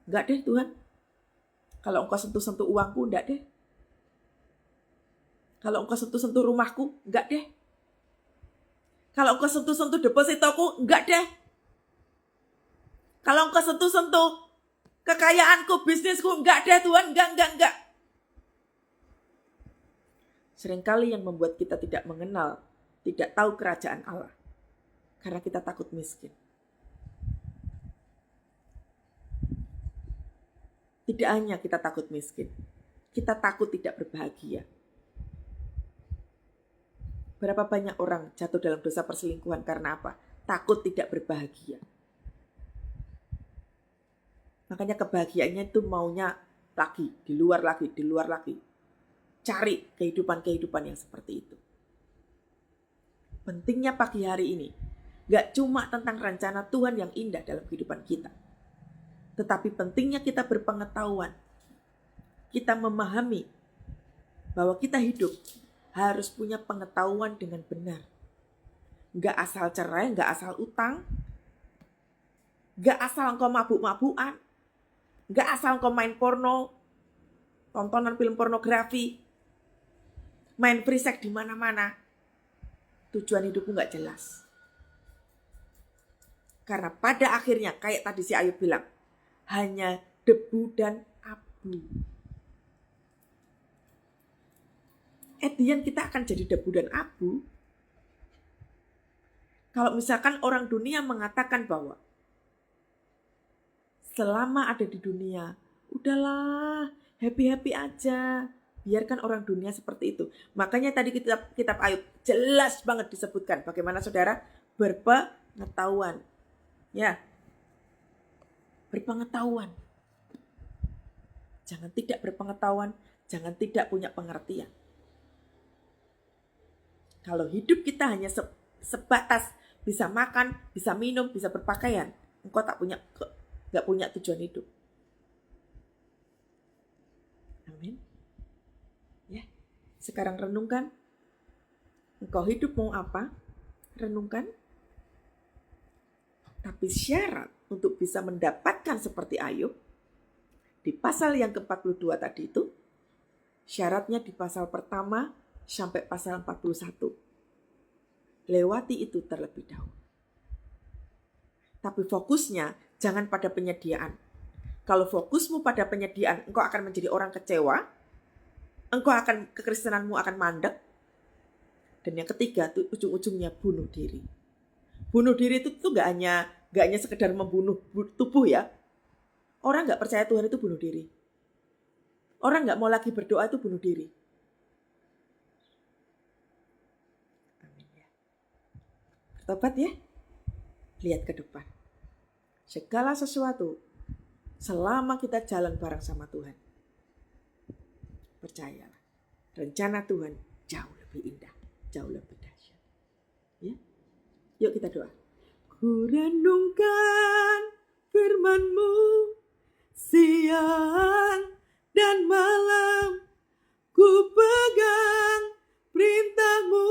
Enggak deh Tuhan, kalau engkau sentuh-sentuh uangku, enggak deh. Kalau engkau sentuh-sentuh rumahku, enggak deh. Kalau engkau sentuh-sentuh depositoku, enggak deh. Kalau engkau sentuh-sentuh kekayaanku, bisnisku, enggak deh Tuhan, enggak. Seringkali yang membuat kita tidak mengenal, tidak tahu kerajaan Allah, karena kita takut miskin. Tidak hanya kita takut miskin, kita takut tidak berbahagia. Berapa banyak orang jatuh dalam dosa perselingkuhan karena apa? Takut tidak berbahagia. Makanya kebahagiaannya itu maunya lagi, di luar lagi. Cari kehidupan yang seperti itu. Pentingnya pagi hari ini, gak cuma tentang rencana Tuhan yang indah dalam kehidupan kita. Tetapi pentingnya kita berpengetahuan. Kita memahami bahwa kita hidup harus punya pengetahuan dengan benar. Gak asal cerai, gak asal utang. Gak asal engkau mabuk-mabukan. Gak asal engkau main porno, tontonan film pornografi, main free sex di mana-mana. Tujuan hidupmu gak jelas. Karena pada akhirnya, kayak tadi si Ayub bilang, hanya debu dan abu. Kita akan jadi debu dan abu. Kalau misalkan orang dunia mengatakan bahwa selama ada di dunia, udahlah, happy-happy aja. Biarkan orang dunia seperti itu. Makanya tadi kitab Ayub jelas banget disebutkan bagaimana saudara berpengetahuan. Ya. Berpengetahuan. Jangan tidak berpengetahuan, jangan tidak punya pengertian. Kalau hidup kita hanya sebatas bisa makan, bisa minum, bisa berpakaian, engkau gak punya tujuan hidup. Amin. Ya, sekarang renungkan. Engkau hidup mau apa? Renungkan. Tapi syarat untuk bisa mendapatkan seperti Ayub, di pasal yang ke-42 tadi itu, syaratnya di pasal pertama sampai pasal 41. Lewati itu terlebih dahulu. Tapi fokusnya jangan pada penyediaan. Kalau fokusmu pada penyediaan, engkau akan menjadi orang kecewa, kekristenanmu akan mandek. Dan yang ketiga, itu ujung-ujungnya bunuh diri. Bunuh diri itu gak hanya sekedar membunuh tubuh ya. Orang gak percaya Tuhan itu bunuh diri. Orang gak mau lagi berdoa itu bunuh diri. Amin ya. Bertobat ya. Lihat ke depan. Segala sesuatu selama kita jalan bareng sama Tuhan, percayalah, rencana Tuhan jauh lebih indah, jauh lebih dahsyat. Ya? Yuk kita doa. Ku renungkan firman-Mu siang dan malam, ku pegang perintah-Mu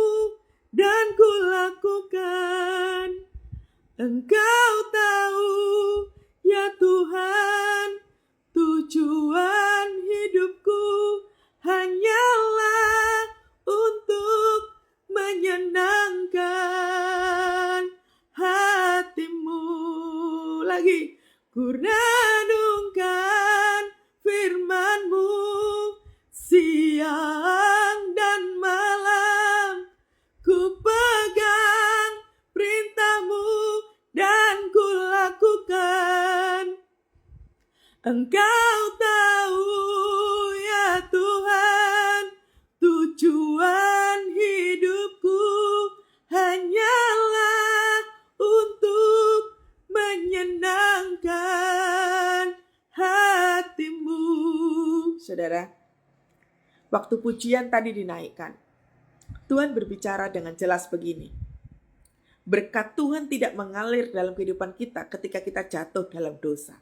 dan ku lakukan. Engkau tahu ya Tuhan, tujuan hidupku hanyalah untuk menyenangkan hati-Mu. Lagi, ku renungkan firman-Mu siang dan malam, ku pegang perintah-Mu dan ku lakukan. Engkau tahu ya Tuhan, tujuan hidupku hanya Waktu pujian tadi dinaikkan, Tuhan berbicara dengan jelas begini. Berkat Tuhan tidak mengalir dalam kehidupan kita ketika kita jatuh dalam dosa.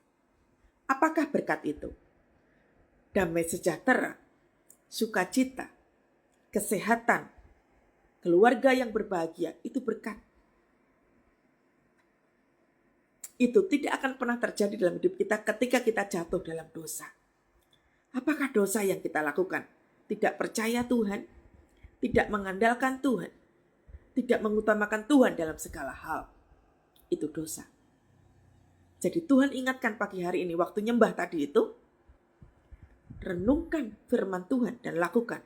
Apakah berkat itu? Damai sejahtera, sukacita, kesehatan, keluarga yang berbahagia, itu berkat. Itu tidak akan pernah terjadi dalam hidup kita ketika kita jatuh dalam dosa. Apakah dosa yang kita lakukan? Tidak percaya Tuhan, tidak mengandalkan Tuhan, tidak mengutamakan Tuhan dalam segala hal. Itu dosa. Jadi Tuhan ingatkan pagi hari ini, waktu nyembah tadi itu, renungkan firman Tuhan dan lakukan.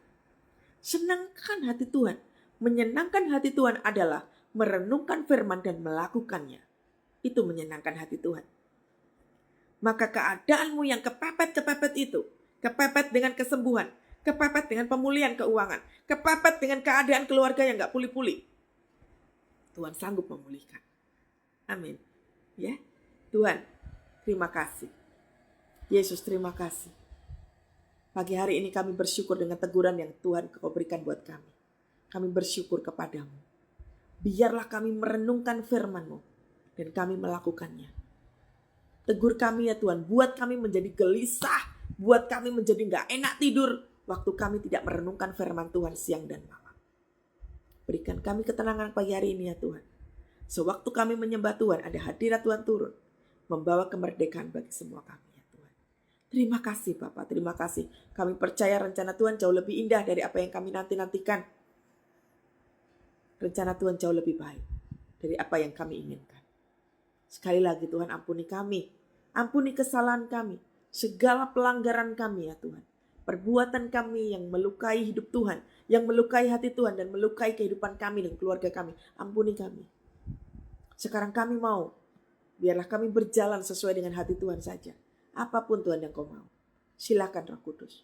Senangkan hati Tuhan. Menyenangkan hati Tuhan adalah merenungkan firman dan melakukannya. Itu menyenangkan hati Tuhan. Maka keadaanmu yang kepepet itu, kepepet dengan kesembuhan, kepepet dengan pemulihan keuangan, kepepet dengan keadaan keluarga yang gak pulih-pulih, Tuhan sanggup memulihkan. Amin. Ya, Tuhan, terima kasih. Yesus, terima kasih. Pagi hari ini kami bersyukur dengan teguran yang Tuhan Kau berikan buat kami. Kami bersyukur kepadamu. Biarlah kami merenungkan firman-Mu dan kami melakukannya. Tegur kami ya Tuhan, buat kami menjadi gelisah, buat kami menjadi gak enak tidur waktu kami tidak merenungkan firman Tuhan siang dan malam. Berikan kami ketenangan pagi hari ini ya Tuhan. Sewaktu kami menyembah Tuhan, ada hadirat Tuhan turun, membawa kemerdekaan bagi semua kami ya Tuhan. Terima kasih Bapak, terima kasih. Kami percaya rencana Tuhan jauh lebih indah dari apa yang kami nanti-nantikan. Rencana Tuhan jauh lebih baik dari apa yang kami inginkan. Sekali lagi Tuhan, ampuni kami. Ampuni kesalahan kami. Segala pelanggaran kami ya Tuhan. Perbuatan kami yang melukai hidup Tuhan. Yang melukai hati Tuhan dan melukai kehidupan kami dan keluarga kami. Ampuni kami. Sekarang kami mau. Biarlah kami berjalan sesuai dengan hati Tuhan saja. Apapun Tuhan yang Kau mau. Silakan Roh Kudus.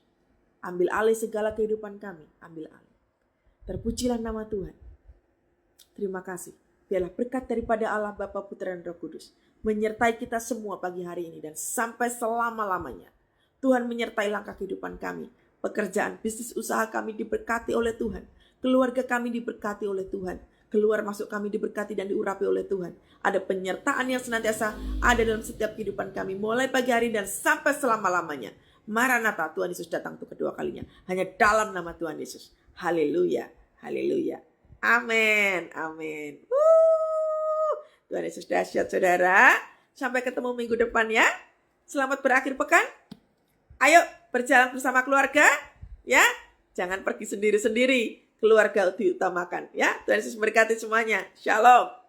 Ambil alih segala kehidupan kami. Ambil alih. Terpujilah nama Tuhan. Terima kasih. Biarlah berkat daripada Allah Bapa, Putra dan Roh Kudus menyertai kita semua pagi hari ini dan sampai selama-lamanya. Tuhan menyertai langkah kehidupan kami. Pekerjaan, bisnis, usaha kami diberkati oleh Tuhan. Keluarga kami diberkati oleh Tuhan. Keluar masuk kami diberkati dan diurapi oleh Tuhan. Ada penyertaan yang senantiasa ada dalam setiap kehidupan kami. Mulai pagi hari dan sampai selama-lamanya. Maranatha, Tuhan Yesus datang untuk kedua kalinya. Hanya dalam nama Tuhan Yesus. Haleluya, haleluya. Amin, amin. Tuhan Yesus dahsyat saudara. Sampai ketemu minggu depan ya. Selamat berakhir pekan. Ayo berjalan bersama keluarga ya. Jangan pergi sendiri-sendiri. Keluarga diutamakan ya. Tuhan Yesus memberkati semuanya. Shalom.